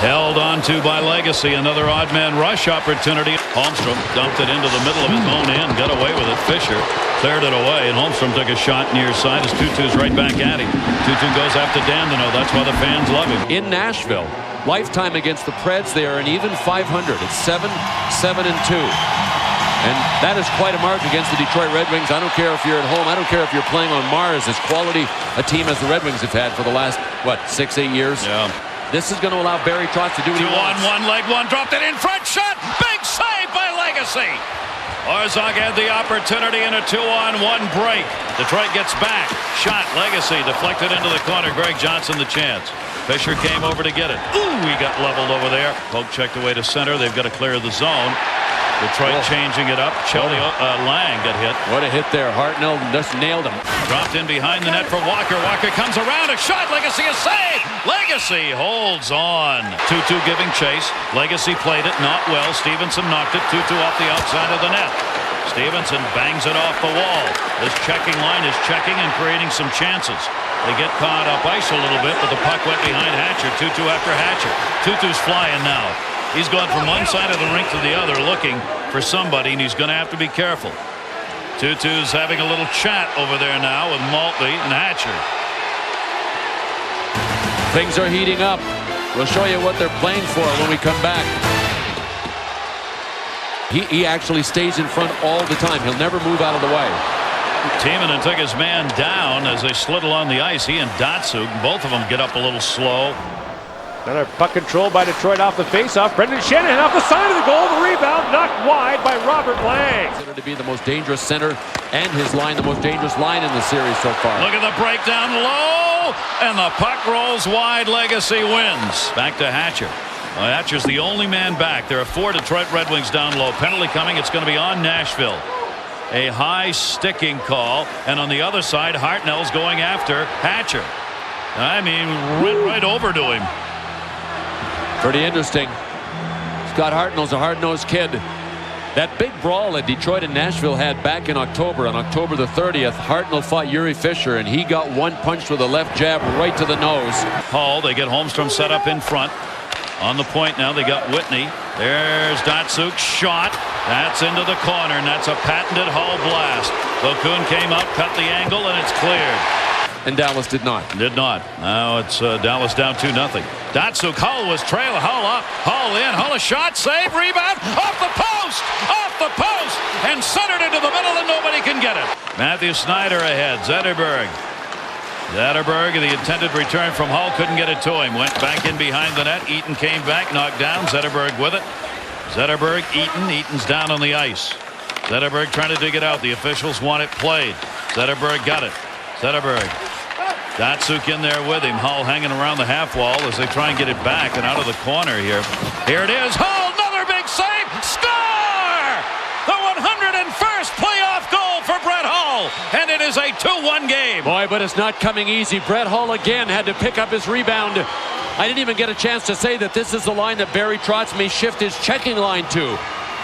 held on to by Legacy. Another odd man rush opportunity. Holmstrom dumped it into the middle of his own end. Got away with it. Fisher cleared it away, and Holmstrom took a shot near side as Tutu's right back at him. Tutu goes after Dandino. That's why the fans love him. In Nashville, lifetime against the Preds, they are an even 500. It's 7-7-2. And that is quite a mark against the Detroit Red Wings. I don't care if you're at home. I don't care if you're playing on Mars. As quality a team as the Red Wings have had for the last, what, 6-8 years? Yeah. This is going to allow Barry Trotz to do what he wants. 2-on-1, Legwand dropped it in front, shot, big save by Legacy. Orszagh had the opportunity in a 2-on-1 break. Detroit gets back, shot, Legacy deflected into the corner. Greg Johnson the chance. Fisher came over to get it. Ooh, he got leveled over there. Poke checked away to center. They've got to clear the zone. Detroit changing it up. Lang got hit. What a hit there. Hartnell just nailed him. Dropped in behind the net for Walker. Walker comes around. A shot. Legacy a save. Legacy holds on. Tutu giving chase. Legacy played it. Not well. Stevenson knocked it. Tutu off the outside of the net. Stevenson bangs it off the wall. This checking line is checking and creating some chances. They get caught up ice a little bit, but the puck went behind Hatcher. Tutu after Hatcher. Tutu's flying now. He's gone from one side of the rink to the other looking for somebody, and he's going to have to be careful. Tutu's having a little chat over there now with Maltby and Hatcher. Things are heating up. We'll show you what they're playing for when we come back. He actually stays in front all the time. He'll never move out of the way. Timonen took his man down as they slid along the ice. He and Datsuk, both of them get up a little slow. Another puck control by Detroit off the faceoff. Brendan Shanahan off the side of the goal. The rebound knocked wide by Robert Lang. Considered to be the most dangerous center, and his line the most dangerous line in the series so far. Look at the breakdown low, and the puck rolls wide. Legacy wins. Back to Hatcher. Well, Hatcher's the only man back. There are 4 Detroit Red Wings down low. Penalty coming. It's going to be on Nashville. A high sticking call, and on the other side, Hartnell's going after Hatcher. I mean, went right over to him. Pretty interesting. Scott Hartnell's a hard-nosed kid. That big brawl that Detroit and Nashville had back in October, on October the 30th, Hartnell fought Yuri Fisher, and he got one punch with a left jab right to the nose. Hull, they get Holmstrom set up in front. On the point now, they got Whitney. There's Datsuk's shot. That's into the corner, and that's a patented Hull blast. Vokoun came out, cut the angle, and it's cleared. And Dallas did not. Did not. Now it's Dallas down 2-0. Datsuk, Hull was trailing. Hull up, Hull in. Hull a shot, save, rebound, off the post, and centered into the middle, and nobody can get it. Mathieu Schneider ahead. Zetterberg, the intended return from Hull, couldn't get it to him. Went back in behind the net. Eaton came back, knocked down. Zetterberg with it. Zetterberg, Eaton's down on the ice. Zetterberg trying to dig it out. The officials want it played. Zetterberg got it. Zetterberg. Datsuk in there with him. Hull hanging around the half wall as they try and get it back and out of the corner here. Here it is. Hull, another big save. Score! The 101st playoff goal for Brett Hull. And it is a 2-1 game. Boy, but it's not coming easy. Brett Hull again had to pick up his rebound. I didn't even get a chance to say that this is the line that Barry Trotz may shift his checking line to.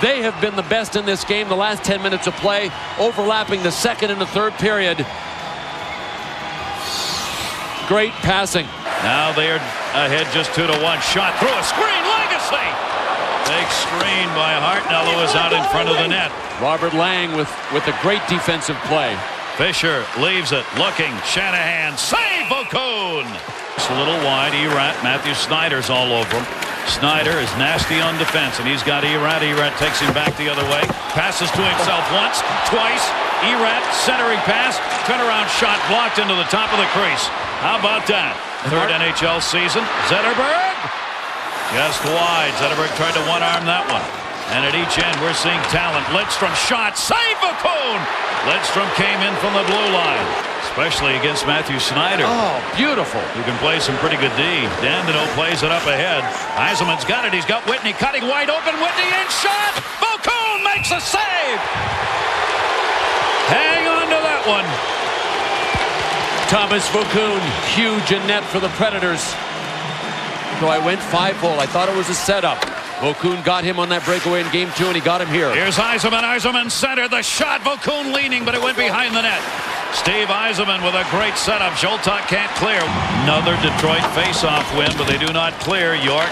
They have been the best in this game the last 10 minutes of play, overlapping the second and the third period. Great passing. Now they are ahead just 2-1. Shot through a screen. Legacy. Big screen by Hartnell, who is out in front of the net. Robert Lang with a great defensive play. Fisher leaves it. Looking. Shanahan. Save Vokoun. It's a little wide. Erat. Mathieu Schneider's all over him. Schneider is nasty on defense, and he's got Erat. Erat takes him back the other way. Passes to himself once, twice. Erat centering pass. Turnaround shot blocked into the top of the crease. How about that? Third NHL season. Zetterberg just wide. Zetterberg tried to one-arm that one. And at each end, we're seeing talent. Lidstrom shot. Save Vokoun. Lidstrom came in from the blue line, especially against Mathieu Schneider. Oh, beautiful. You can play some pretty good D. Dandino plays it up ahead. Yzerman's got it. He's got Whitney cutting wide open. Whitney in shot. Vokoun makes a save. Hang on to that one. Tomas Vokoun, huge in net for the Predators. So I went 5-hole. I thought it was a setup. Vokoun got him on that breakaway in game 2, and he got him here. Here's Yzerman. Yzerman centered the shot. Vokoun leaning, but it went behind the net. Steve Yzerman with a great setup. Zoltak can't clear. Another Detroit face-off win, but they do not clear. York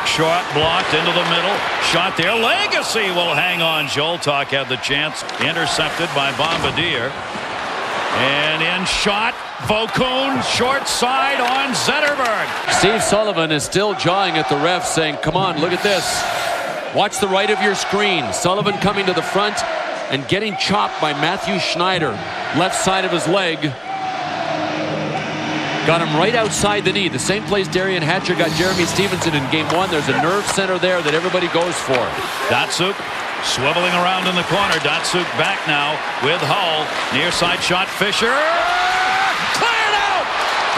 shot blocked into the middle. Shot there. Legacy will hang on. Zoltak had the chance. Intercepted by Bombardier. And in shot. Vokoun short side on Zetterberg. Steve Sullivan is still jawing at the ref, saying, come on, look at this. Watch the right of your screen. Sullivan coming to the front and getting chopped by Mathieu Schneider. Left side of his leg. Got him right outside the knee. The same place Darian Hatcher got Jeremy Stevenson in game 1. There's a nerve center there that everybody goes for. Datsuk swiveling around in the corner. Datsuk back now with Hull. Near side shot. Fisher. Cleared out.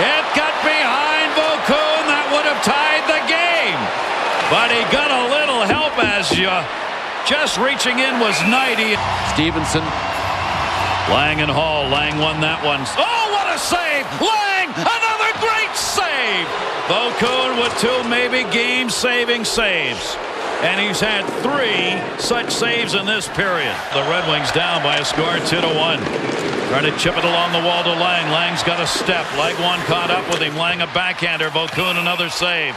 It got behind Vokoun. That would have tied the game. But he got a little help as just reaching in was Knighty. Stevenson. Lang and Hall. Lang won that one. Oh, what a save. Lang, another great save. Vokoun with 2 maybe game-saving saves. And he's had 3 such saves in this period. The Red Wings down by a score 2-1. Trying to chip it along the wall to Lang. Lang's got a step. Legwand caught up with him. Lang a backhander. Vokoun another save.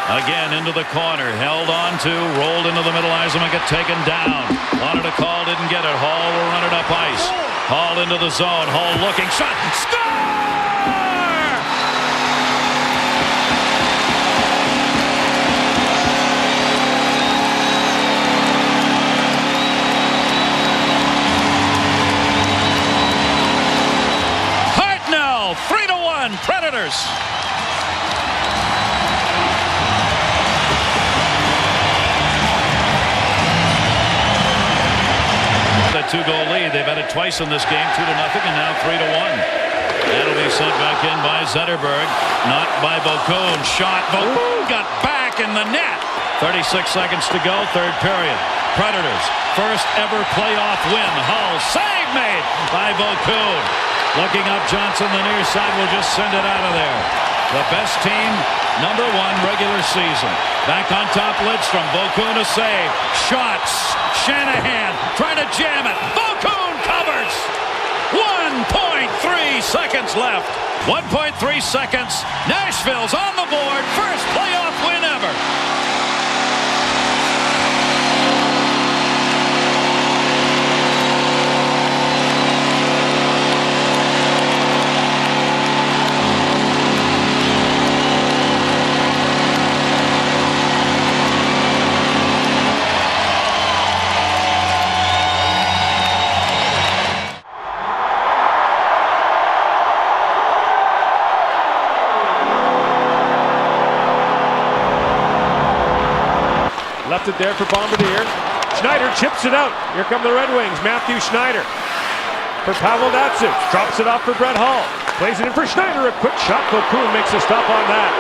Again into the corner. Held on to. Rolled into the middle. Yzerman got taken down. Wanted a call. Didn't get it. Hall will run it up ice. Hall into the zone. Hall looking. Shot. Score! Hartnell. 3-1. Predators. A 2-goal lead. They've had it twice in this game, 2-0 and now 3-1. That'll be sent back in by Zetterberg, not by Vokoun. Shot. Vokoun got back in the net. 36 seconds to go, third period. Predators first ever playoff win. Hull save made by Vokoun. Looking up, Johnson, the near side will just send it out of there. The best team, number 1 regular season. Back on top, Lidstrom. Vokoun a save. Shots. Shanahan trying to jam it. Vokoun covers. 1.3 seconds left. 1.3 seconds. Nashville's on the board. First playoff win ever. Left it there for Bombardier. Schneider chips it out. Here come the Red Wings. Mathieu Schneider for Pavel Datsuk. Drops it off for Brett Hull. Plays it in for Schneider. A quick shot. Vokoun makes a stop on that.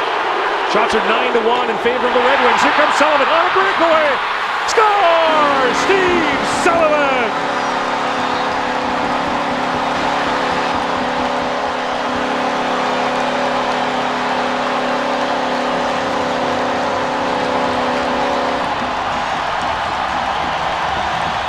Shots are 9-1 in favor of the Red Wings. Here comes Sullivan on a breakaway. Score! Steve Sullivan!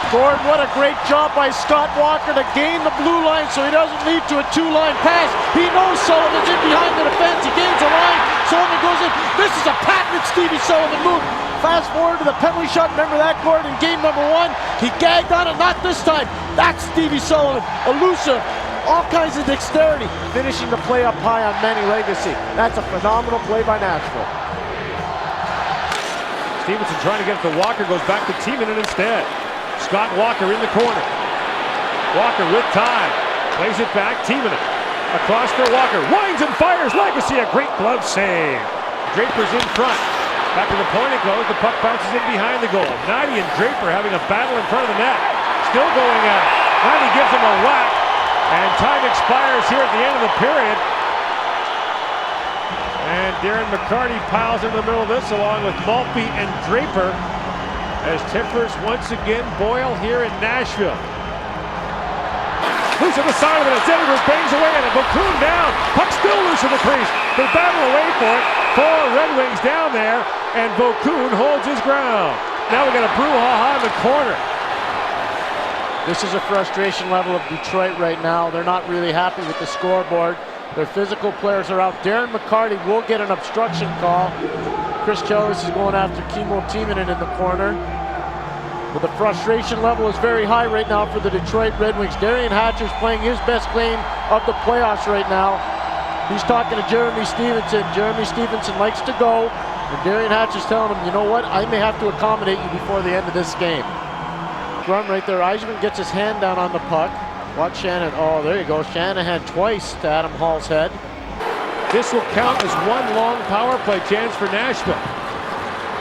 Gord, what a great job by Scott Walker to gain the blue line so he doesn't lead to a 2-line pass. He knows Sullivan's in behind the defense. He gains a line. Sullivan goes in. This is a patented Stevie Sullivan move. Fast forward to the penalty shot. Remember that, Gord, in game number 1? He gagged on it. Not this time. That's Stevie Sullivan. Elusive. All kinds of dexterity. Finishing the play up high on Manny Legacy. That's a phenomenal play by Nashville. Stevenson trying to get it to Walker. Goes back to Timonen instead. Scott Walker in the corner. Walker with time. Plays it back. Timonen across for Walker. Winds and fires. Legacy, a great glove save. Draper's in front. Back to the point it goes. The puck bounces in behind the goal. Knighty and Draper having a battle in front of the net. Still going at it. Knighty gives him a whack. And time expires here at the end of the period. And Darren McCarty piles into the middle of this along with Maltby and Draper, as tempers once again boil here in Nashville. Loose on the side of it, and Zetterberg bangs away at it. Vokoun down. Puck still loose in the crease. They battle away for it. 4 Red Wings down there, and Vokoun holds his ground. Now we got a brouhaha in the corner. This is a frustration level of Detroit right now. They're not really happy with the scoreboard. Their physical players are out. Darren McCarty will get an obstruction call. Chris Chelios is going after Kimmo Timonen in the corner. But the frustration level is very high right now for the Detroit Red Wings. Darian Hatcher's playing his best game of the playoffs right now. He's talking to Jeremy Stevenson. Jeremy Stevenson likes to go. And Darian Hatcher's telling him, you know what, I may have to accommodate you before the end of this game. Run right there. Eichmann gets his hand down on the puck. Watch Shanahan. Oh, there you go. Shanahan twice to Adam Hall's head. This will count as one long power play chance for Nashville.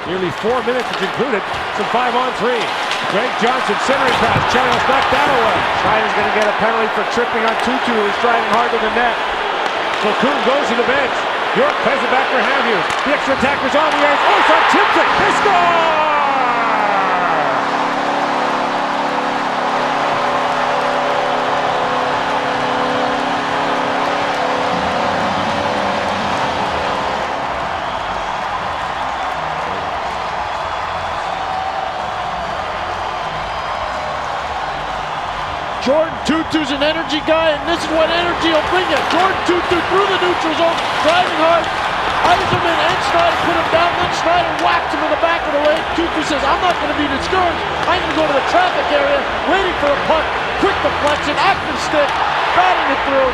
Nearly 4 minutes, which included some 5-on-3. Greg Johnson centering pass. Chelios knocked that away. Schneider's going to get a penalty for tripping on Tutu, who's driving hard to the net. So Kuhn goes to the bench. York plays it back for Hamhuis. The extra attacker's on the ice. Orszagh tips it. They score! Jordan Tutu's an energy guy, and this is what energy will bring you. Jordan Tutu through the neutral zone, driving hard. Eisenman and Schneider put him down, then Schneider whacked him in the back of the leg. Tutu says, I'm not going to be discouraged. I'm going to go to the traffic area, waiting for a puck. Quick deflection, active stick, batting it through.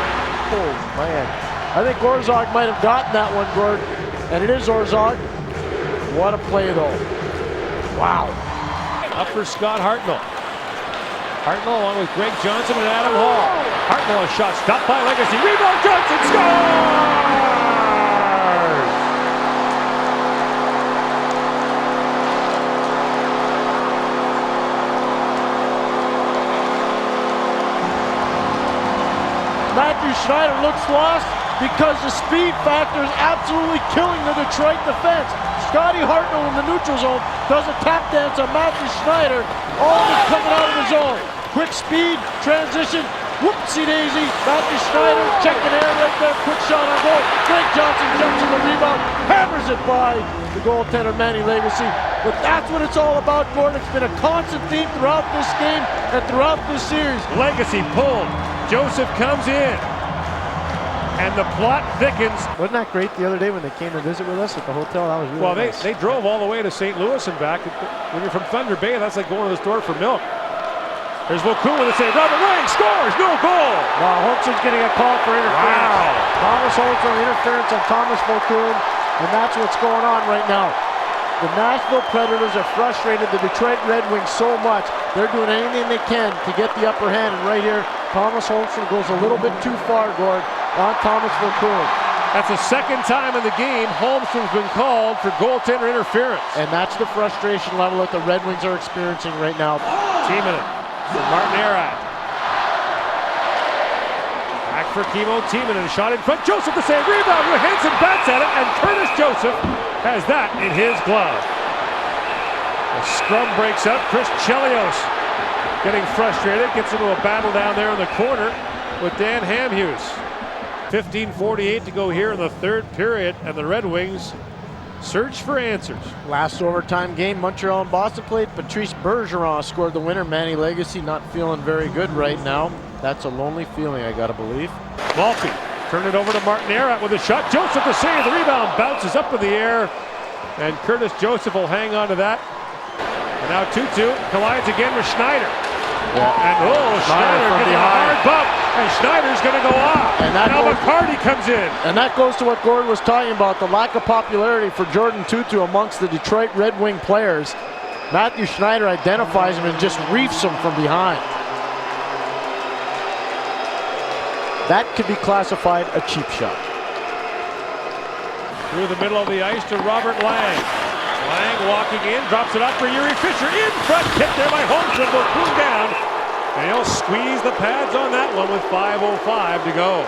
Oh, man. I think Orszagh might have gotten that one, Gord. And it is Orszagh. What a play, though. Wow. Up for Scott Hartnell. Hartnell along with Greg Johnson and Adam Hall. Hartnell a shot stopped by Legacy. Rebound, Johnson scores! Mathieu Schneider looks lost because the speed factor is absolutely killing the Detroit defense. Scotty Hartnell in the neutral zone does a tap dance on Mathieu Schneider, all of it coming out of his zone. Quick speed, transition, whoopsie-daisy. Mathieu Schneider checking air right there, quick shot on goal. Greg Johnson jumps in the rebound, hammers it by the goaltender Manny Legacy. But that's what it's all about, Gordon. It's been a constant theme throughout this game and throughout this series. Legacy pulled. Joseph comes in. And the plot thickens. Wasn't that great the other day when they came to visit with us at the hotel? That was really nice. They drove all the way to St. Louis and back. When you're from Thunder Bay, that's like going to the store for milk. There's Vokoun with a save. Robert Lang scores! No goal! Holmstrom's getting a call for interference. Wow. Tomas Holmstrom interference on Tomas Vokoun, and that's what's going on right now. The Nashville Predators are frustrated the Detroit Red Wings so much. They're doing anything they can to get the upper hand, and right here, Tomas Holmstrom goes a little bit too far, Gord, on Tomas Vokoun. That's the second time in the game Holmstrom's been called for goaltender interference. And that's the frustration level that the Red Wings are experiencing right now. Timonen for Martin Erat. Back for Kimmo Timonen, shot in front. Joseph the save, rebound. Johansson bats at it, and Curtis Joseph has that in his glove. The scrum breaks up. Chris Chelios getting frustrated, gets into a battle down there in the corner with Dan Hamhuis. 15:48 to go here in the third period, and the Red Wings search for answers. Last overtime game, Montreal and Boston played. Patrice Bergeron scored the winner. Manny Legacy not feeling very good right now. That's a lonely feeling, I gotta believe. Malky turn it over to Martin Erat with a shot. Joseph the save. The rebound bounces up in the air, and Curtis Joseph will hang on to that. And now Tutu collides again with Schneider. Yeah. And Schneider getting a hard bump, and Schneider's going to go off. And now McCarty comes in. And that goes to what Gord was talking about, the lack of popularity for Jordan Tutu amongst the Detroit Red Wing players. Mathieu Schneider identifies him and just reefs him from behind. That could be classified a cheap shot. Through the middle of the ice to Robert Lang. Lang walking in, drops it up for Yuri Fisher. In front, hit there by Holmstrom, will cool down. And he'll squeeze the pads on that one with 5:05 to go.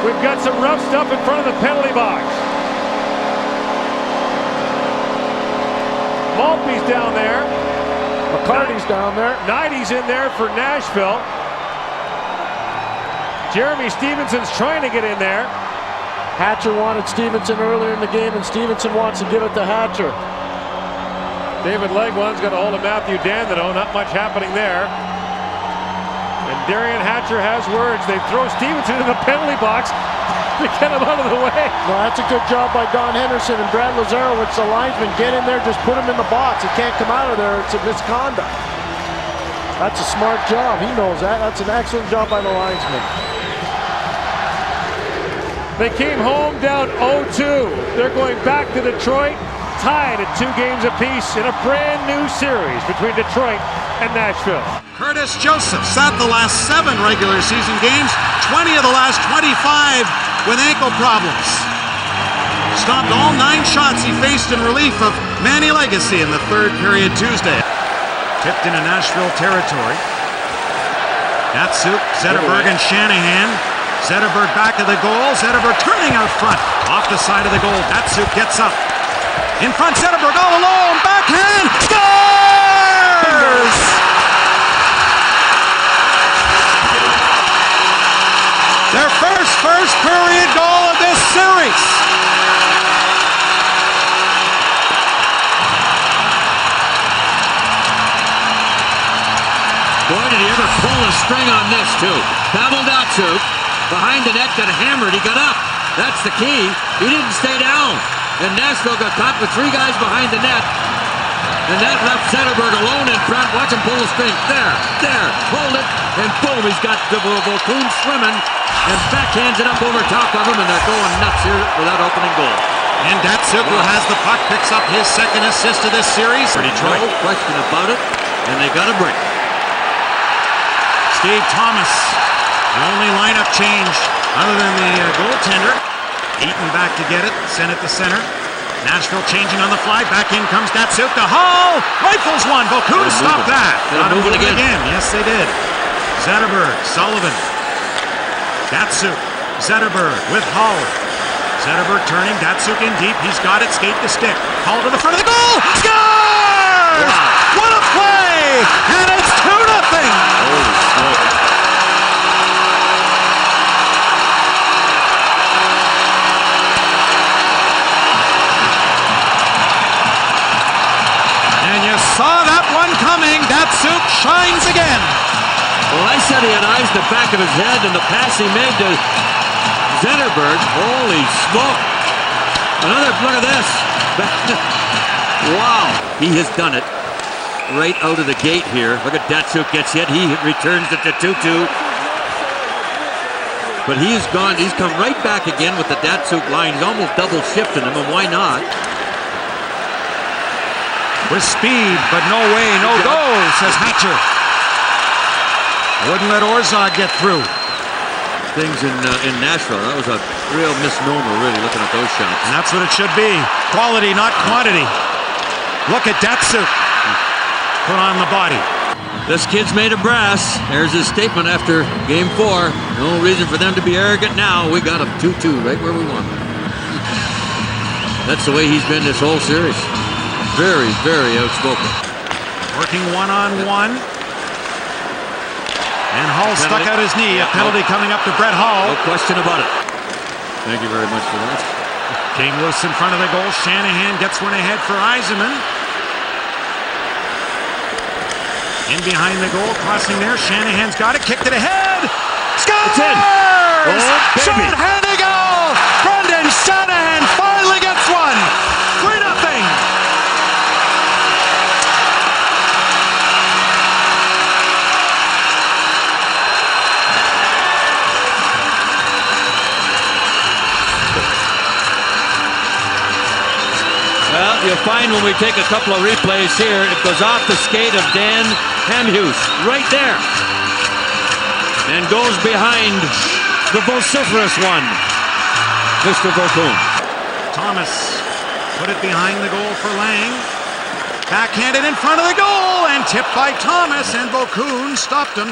We've got some rough stuff in front of the penalty box. Maltby's down there. McCarty's down there. Knighty's in there for Nashville. Jeremy Stevenson's trying to get in there. Hatcher wanted Stevenson earlier in the game, and Stevenson wants to give it to Hatcher. David Legwand's got a hold of Matthew Dandino. Not much happening there. And Darian Hatcher has words. They throw Stevenson in the penalty box to get him out of the way. No, that's a good job by Don Henderson and Brad Lazaro. It's the linesman. Get in there, just put him in the box. He can't come out of there. It's a misconduct. That's a smart job. He knows that. That's an excellent job by the linesman. They came home down 0-2. They're going back to Detroit, tied at 2 games apiece in a brand new series between Detroit and Nashville. Curtis Joseph sat the last 7 regular season games, 20 of the last 25 with ankle problems. Stopped all 9 shots he faced in relief of Manny Legacy in the 3rd period Tuesday. Tipped into Nashville territory. Datsuk, Zetterberg, and Shanahan. Zetterberg back of the goal. Zetterberg turning out front. Off the side of the goal. Datsuk gets up. In front, Zetterberg all alone. Backhand. Scores! Their first period goal of this series. Boy, did he ever pull a string on this, too. Pavel Datsuk, behind the net, got hammered. He got up. That's the key. He didn't stay down. And Nashville got caught with 3 guys behind the net. And that left Zetterberg alone in front. Watch him pull the string. There. Hold it. And boom, he's got Vokoun swimming. And backhands it up over top of him. And they're going nuts here for that opening goal. And Datsuk, who has the puck, picks up his 2nd assist of this series for Detroit. No question about it. And they got a break. Steve Thomas, the only lineup change other than the goaltender. Eaton back to get it, sent it to center. Nashville changing on the fly. Back in comes Datsuk. The Hall rifles one. Vokoun stopped that. Got him moving again. Yes, they did. Zetterberg, Sullivan. Datsuk, Zetterberg with Hall. Zetterberg turning. Datsuk in deep. He's got it. Skate the stick. Hall to the front of the goal. Scores! Wow. What a play! And it's 2-0. Holy smoke. And you saw that one coming. Datsuk shines again. Well, I said he had eyes in the back of his head, and the pass he made to Zetterberg. Holy smoke. Another, look at this. Wow. He has done it right out of the gate here. Look at Datsuk gets hit. He returns it to 2-2. But he's come right back again with the Datsuk line. He's almost double shifting him, and why not? With speed, but no way, no go, says Hatcher. Wouldn't let Orszagh get through. Things in Nashville. That was a real misnomer, really, looking at those shots. And that's what it should be. Quality, not quantity. Look at Datsuk. Put on the body. This kid's made of brass. There's his statement after game 4. No reason for them to be arrogant now. We got him 2-2 right where we want him. That's the way he's been this whole series. Very, very outspoken. Working one-on-one. And Hall stuck out his knee. A penalty coming up to Brett Hall. No question about it. Thank you very much for that. Came loose in front of the goal. Shanahan gets one ahead for Yzerman. In behind the goal, crossing there. Shanahan's got it. Kicked it ahead. Scores! It's in. Oh, short-handed goal! Brendan Shanahan finally gets one. 3-0. Well, you'll find when we take a couple of replays here, it goes off the skate of Dan Hamhuis, right there. And goes behind the vociferous one, Mr. Vokoun. Thomas put it behind the goal for Lang. Backhanded in front of the goal and tipped by Thomas, and Vokoun stopped him.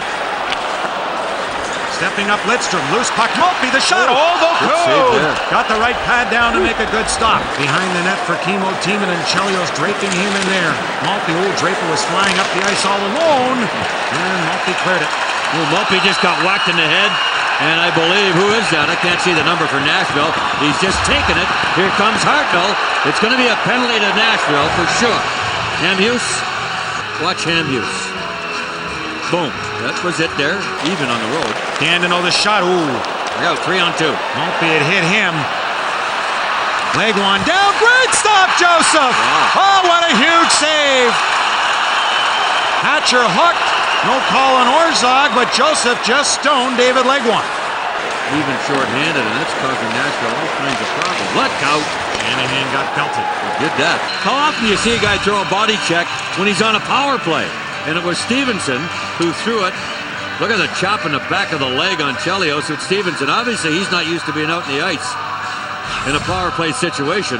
Stepping up Lidstrom, loose puck, Maltby, the shot. Oh, Vokoun got the right pad down to make a good stop. Behind the net for Kimmo Timonen, and Chelios draping him in there. Maltby, Draper was flying up the ice all alone, and Maltby cleared it. Well, Maltby just got whacked in the head, and I believe, who is that? I can't see the number for Nashville. He's just taken it. Here comes Hartnell. It's going to be a penalty to Nashville for sure. Hamhuis, watch Hamhuis. Boom. That was it there, even on the road. Dandino the shot, ooh. Yeah, 3-on-2. Maltby had hit him. Legwand down, great stop, Joseph! Wow. Oh, what a huge save! Hatcher hooked, no call on Orszagh, but Joseph just stoned David Legwand. Even short-handed, and that's causing Nashville all kinds of problems. Look out! Shanahan got belted. Did that. How often do you see a guy throw a body check when he's on a power play? And it was Stevenson who threw it. Look at the chop in the back of the leg on Chelios with Stevenson. Obviously, he's not used to being out in the ice in a power play situation.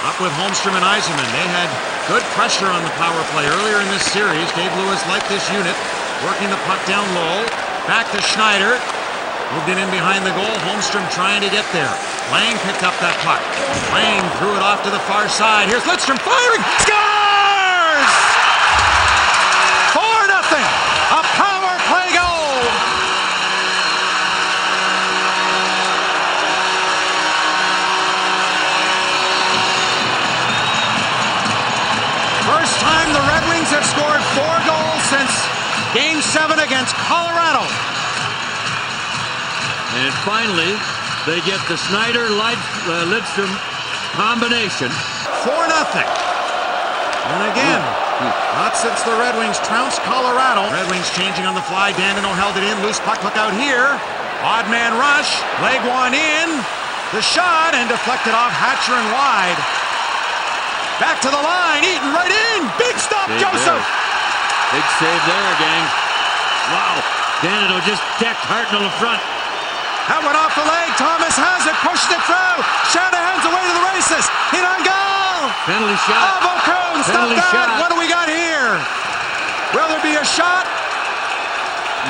Up with Holmstrom and Yzerman. They had good pressure on the power play earlier in this series. Dave Lewis liked this unit. Working the puck down low. Back to Schneider. Moved it in behind the goal. Holmstrom trying to get there. Lang picked up that puck. Lang threw it off to the far side. Here's Lidstrom firing. Scores! 4-0. A power play goal. First time the Red Wings have scored 4 goals since Game 7 against Colorado. And finally, they get the Schneider-Lidstrom combination. 4-0. And again, not since the Red Wings trounced Colorado. Red Wings changing on the fly. Dandino held it in. Loose puck, look out here. Odd man rush. Legwand in. The shot and deflected off Hatcher and wide. Back to the line. Eaton right in. Big stop, Save Joseph. There. Big save there, gang. Wow. Dandino just decked Hartnell in front. That went off the leg. Thomas has it. Pushed it through. Shanahan's away to the races. In on goal. Penalty shot. Oh, Vokoun, stop Penalty that. shot. What do we got here? Will there be a shot?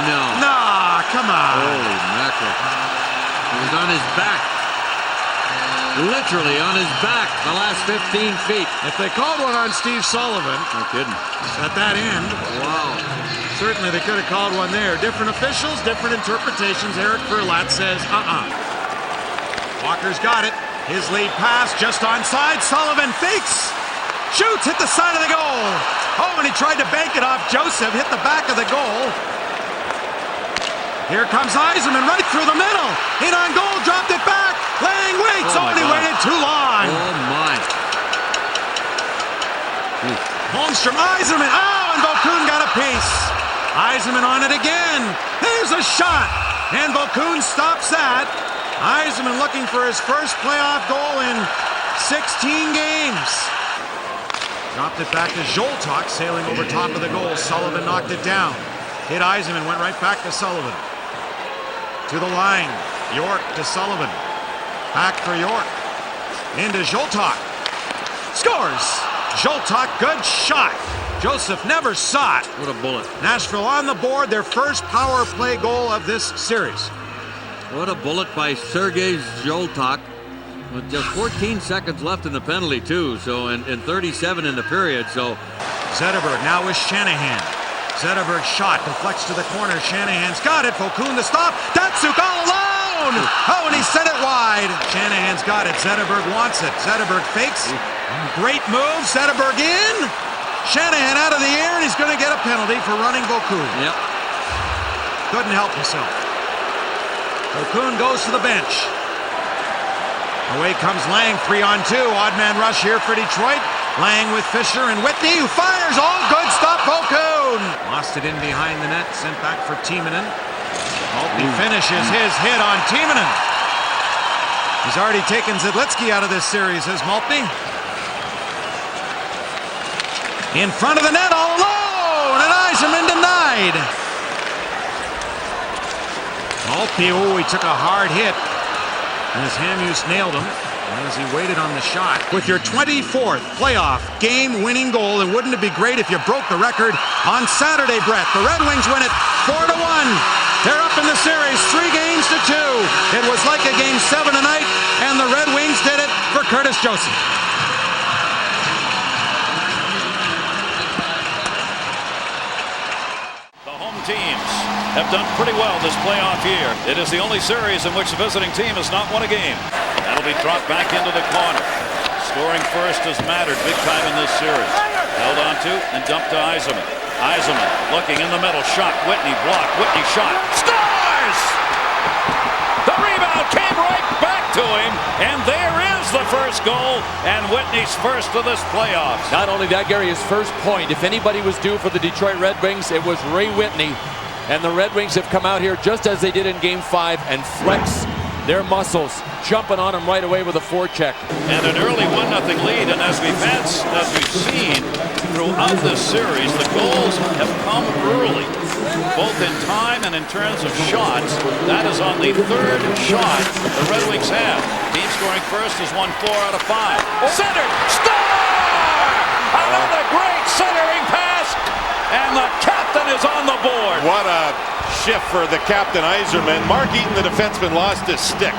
No. Nah, come on. Holy mackerel. He was on his back. Literally on his back the last 15 feet. If they called one on Steve Sullivan, No kidding. at that end, Wow. certainly they could have called one there. Different officials, different interpretations. Eric Verlat says, Walker's got it. His lead pass just onside. Sullivan fakes. Shoots, hit the side of the goal. Oh, and he tried to bank it off Joseph. Hit the back of the goal. Here comes Yzerman right through the middle. In on goal, dropped it back. Lang waits. Oh, my he God. waited too long. Oh, my. Holmstrom, Yzerman. Oh, and Vokoun got a piece. Yzerman on it again. There's a shot. And Vokoun stops that. Yzerman looking for his first playoff goal in 16 games. Dropped it back to Zoltok, sailing over top of the goal. Sullivan knocked it down. Hit Yzerman, went right back to Sullivan. To the line. York to Sullivan. Back for York. Into Zoltok. Scores! Zoltok, good shot. Joseph never saw it. What a bullet. Nashville on the board, their first power play goal of this series. What a bullet by Sergei Zoltok. With just 14 seconds left in the penalty, too. So, and 37 in the period. So, Zetterberg now with Shanahan. Zetterberg shot, deflects to the corner. Shanahan's got it. Vokoun the stop. Datsuk all alone. Oh, and he sent it wide. Shanahan's got it. Zetterberg wants it. Zetterberg fakes. Great move. Zetterberg in. Shanahan out of the air, and he's going to get a penalty for running Vokoun. yep. Couldn't help himself. Vokoun goes to the bench. Away comes Lang, 3-on-2. Odd man rush here for Detroit. Lang with Fisher and Whitney, who fires. All good stop, Vokoun. Lost it in behind the net, sent back for Timonen. Maltby finishes his hit on Timonen. He's already taken Zidlitsky out of this series, has Maltby. In front of the net, all alone, and Yzerman denied. Maltby, he took a hard hit. As Hamhuis nailed him as he waited on the shot. With your 24th playoff game-winning goal, and wouldn't it be great if you broke the record on Saturday, Brett? The Red Wings win it 4-1. They're up in the series 3 games to 2. It was like a game 7 tonight, and the Red Wings did it for Curtis Joseph. The home teams have done pretty well this playoff year. It is the only series in which the visiting team has not won a game. That'll be dropped back into the corner. Scoring first has mattered big time in this series. Held on to and dumped to Yzerman. Yzerman looking in the middle. Shot. Whitney blocked. Whitney shot. Scores! The rebound came right back to him. And there is the first goal. And Whitney's first of this playoffs. Not only that, Gary, his first point. If anybody was due for the Detroit Red Wings, it was Ray Whitney. And the Red Wings have come out here just as they did in Game 5 and flex their muscles, jumping on him right away with a forecheck. And an early 1-0 lead, and as we've seen throughout this series, the goals have come early, both in time and in terms of shots. That is on the 3rd shot the Red Wings have. Team scoring first is 1-4 out of 5. Center, score! Another great centering pass, and the captain is on the board. What a shift for the captain, Yzerman. Mark Eaton, the defenseman, lost his stick.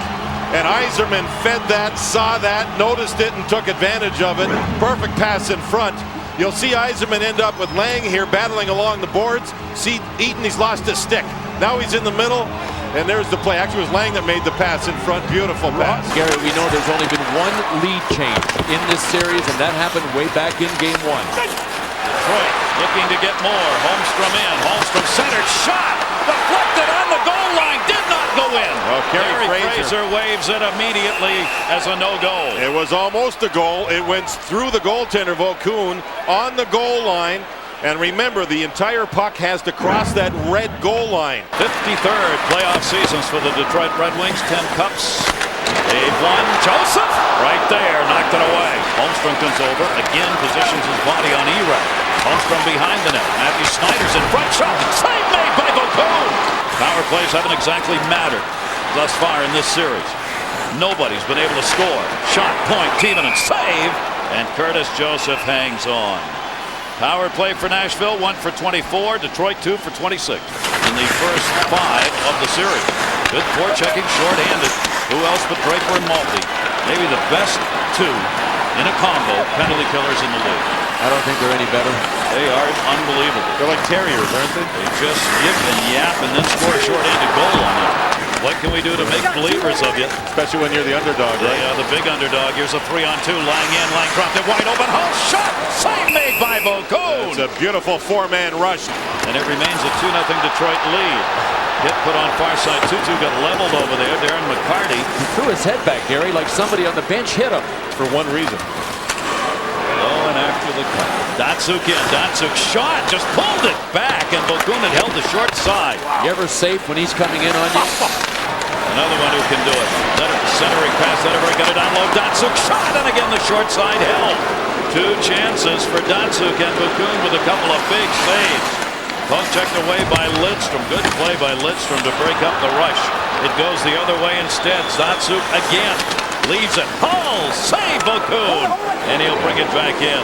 And Yzerman fed that, saw that, noticed it, and took advantage of it. Perfect pass in front. You'll see Yzerman end up with Lang here battling along the boards. See Eaton, he's lost his stick. Now he's in the middle, and there's the play. Actually, it was Lang that made the pass in front. Beautiful pass. Gary, we know there's only been 1 lead change in this series, and that happened way back in Game 1. Detroit looking to get more. Holmstrom in. Holmstrom centered. Shot. Deflected on the goal line. Did not go in. Well, Gary Fraser waves it immediately as a no-goal. It was almost a goal. It went through the goaltender, Vokoun, on the goal line. And remember, the entire puck has to cross that red goal line. 53rd playoff seasons for the Detroit Red Wings. 10 cups. They've won. Joseph right there. Knocked it away. Holmstrom comes over. Again positions his body on E-Rec. Holmstrom behind the net. Mathieu Schneider's in front. Shot. Save made by Vokoun. Power plays haven't exactly mattered thus far in this series. Nobody's been able to score. Shot, point, Timonen, save. And Curtis Joseph hangs on. Power play for Nashville, 1 for 24. Detroit, 2 for 26 in the first 5 of the series. Good forechecking, short-handed. Who else but Draper and Maltby? Maybe the best 2 in a combo penalty killers in the league. I don't think they're any better. They are unbelievable. They're like terriers, aren't they? They just yip and yap and then score a short-handed goal on them. What can we do to make believers of you? Especially when you're the underdog, right? The big underdog. Here's a 3-on-2. Lang in. Lang dropped it wide open. Hull shot. Save made by Vokoun. It's a beautiful 4-man rush. And it remains a 2-0 Detroit lead. Hit put on far side. 2-2 got leveled over there. Darren McCarty. He threw his head back, Gary, like somebody on the bench hit him. For one reason. Oh, and after the cut. Datsuk in. Datsuk shot. Just pulled it back. And Vokoun had held the short side. You ever safe when he's coming in on you? Another one who can do it. Centering pass. Letterberg got it down low. Datsuk shot. And again the short side held. 2 chances for Datsuk and Vokoun with a couple of big saves. Puck checked away by Lidstrom. Good play by Lidstrom to break up the rush. It goes the other way instead. Datsuk again. Leaves it. Hull! Save Vokoun! And he'll bring it back in.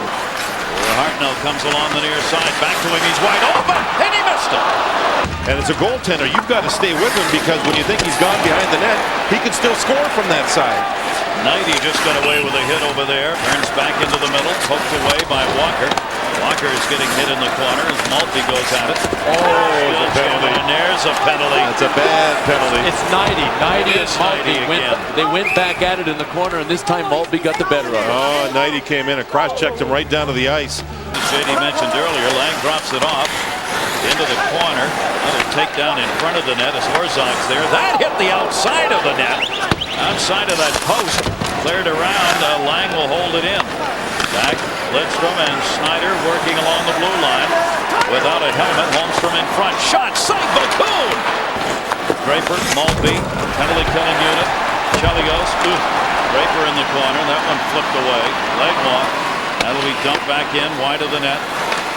Hartnell comes along the near side. Back to him. He's wide open. And he missed it. And as a goaltender, you've got to stay with him because when you think he's gone behind the net, he can still score from that side. Knighty just got away with a hit over there. Turns back into the middle. Poked away by Walker. Walker is getting hit in the corner as Maltby goes at it. Oh, it's a penalty. And there's a penalty. That's a bad penalty. It's Knighty. Knighty and Knighty Maltby went back at it in the corner, and this time Maltby got the better of it. Oh, Knighty came in and cross-checked him right down to the ice. As JD mentioned earlier, Lang drops it off into the corner. Another takedown in front of the net as Orszag's there. That hit the outside of the net. Outside of that post. Cleared around. Lang will hold it in. Back. Lidstrom and Schneider working along the blue line. Without a helmet, Holmstrom in front. Shot. Save Vokoun. Draper, Maltby, penalty killing unit. Chelios. Draper in the corner. That one flipped away. Legwand. That'll be dumped back in wide of the net.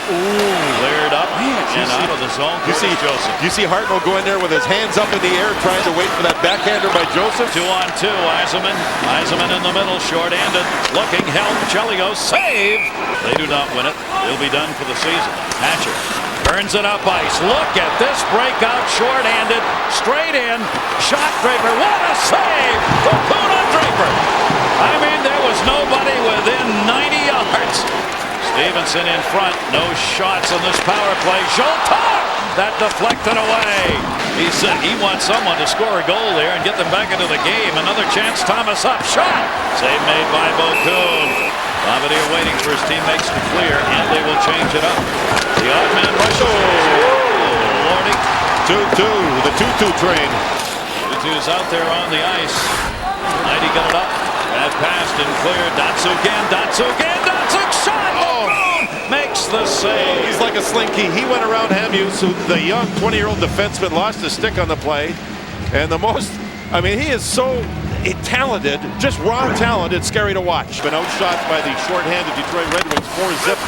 Cleared up and out of the zone. Joseph. You see Hartnell go in there with his hands up in the air trying to wait for that backhander by Joseph. 2-on-2. Yzerman. Yzerman in the middle. Short-handed. Looking. Help. Chelios. Save. They do not win it. They'll be done for the season. Hatcher. Turns it up ice. Look at this breakout, short-handed, straight in, shot Draper. What a save! Vokoun on Draper. I mean, there was nobody within 90 yards. Stevenson in front. No shots on this power play. Joltar! That deflected away. He said he wants someone to score a goal there and get them back into the game. Another chance. Thomas up. Shot. Save made by Vokoun. Vladimir waiting for his teammates to clear, and they will change it up. The odd man rushes. Oh, Lordy. 2-2, the 2-2 train. 2-2 is out there on the ice. Knighty got it up. That passed and cleared. Datsuk again. Datsuk shot. Oh. Makes the save. He's like a slinky. He went around Hamuse, who the young 20-year-old defenseman lost his stick on the play. And I mean, he is so talented, just raw talent. It's scary to watch. Been outshot by the short-handed Detroit Red Wings, 4-zip.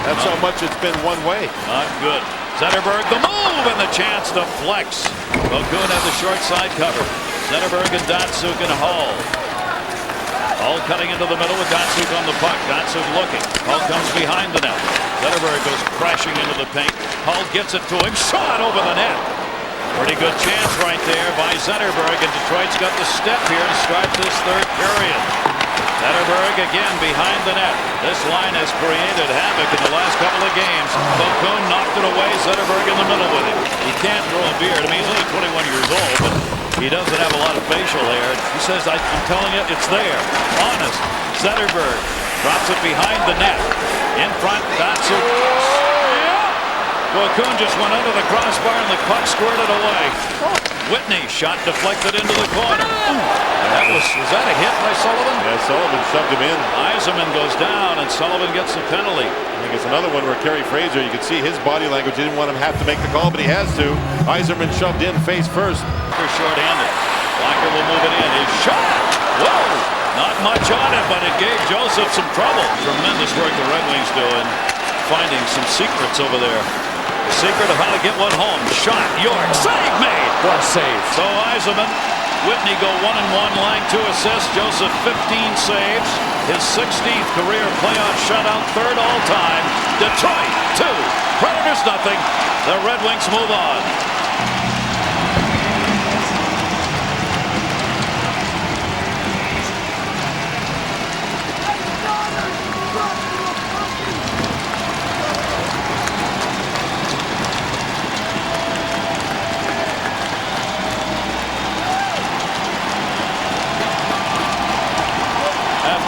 That's how much it's been one way. Not good. Zetterberg, the move, and the chance to flex. Vokoun had the short side cover. Zetterberg and Datsuk and Hall. Hall cutting into the middle with Datsuk on the puck. Datsuk looking. Hall comes behind the net. Zetterberg goes crashing into the paint. Hall gets it to him. Shot over the net. Pretty good chance right there by Zetterberg, and Detroit's got the step here to start this third period. Zetterberg again behind the net. This line has created havoc in the last couple of games. Vokoun knocked it away. Zetterberg in the middle with him. He can't grow a beard. I mean, he's only 21 years old, but he doesn't have a lot of facial hair. He says, I'm telling you, it's there. Honest. Zetterberg drops it behind the net. In front, Datsuk. Vokoun just went under the crossbar and the puck squirted away. Whitney shot deflected into the corner. Was that a hit by Sullivan? Yeah, Sullivan shoved him in. Eiserman goes down and Sullivan gets the penalty. I think it's another one where Kerry Fraser, you could see his body language. He didn't want him to have to make the call, but he has to. Eiserman shoved in face first. Short-handed. Walker will move it in. His shot! Whoa! Not much on it, but it gave Joseph some trouble. Tremendous work the Red Wings doing, finding some secrets over there. The secret of how to get one home. Shot. York. Save made. What a save. So Eiserman, Whitney go 1-1, line 2 assists. Joseph 15 saves. His 16th career playoff shutout, third all time. Detroit 2. Predators nothing. The Red Wings move on.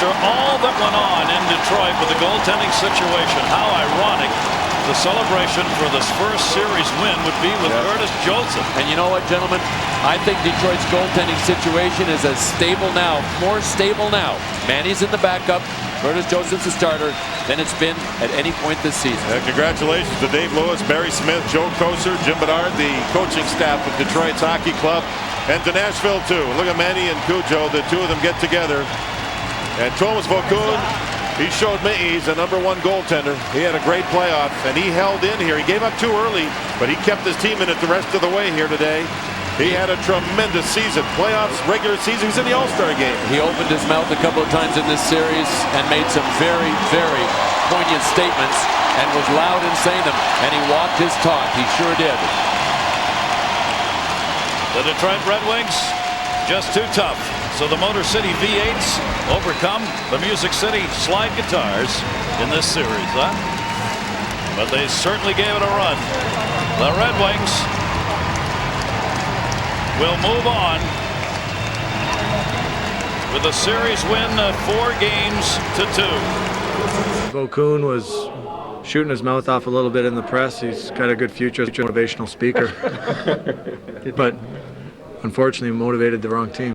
After all that went on in Detroit with the goaltending situation, how ironic the celebration for this first series win would be with Curtis Joseph. And you know what, gentlemen? I think Detroit's goaltending situation is as stable now, more stable now. Manny's in the backup, Curtis Joseph's the starter, than it's been at any point this season. Congratulations to Dave Lewis, Barry Smith, Joe Kocur, Jim Bedard, the coaching staff of Detroit's hockey club, and to Nashville too. Look at Manny and Cujo, the two of them get together. And Tomas Vokoun, he showed me he's a #1 goaltender. He had a great playoff, and he held in here. He gave up too early, but he kept his team in it the rest of the way here today. He had a tremendous season. Playoffs, regular season, he's in the All-Star game. He opened his mouth a couple of times in this series and made some very, very poignant statements and was loud in saying them. And he walked his talk. He sure did. The Detroit Red Wings, just too tough. So the Motor City V8s overcome the Music City slide guitars in this series, huh? But they certainly gave it a run. The Red Wings will move on with a series win of 4-2. Vokoun was shooting his mouth off a little bit in the press. He's got a good future as a motivational speaker. But unfortunately motivated the wrong team.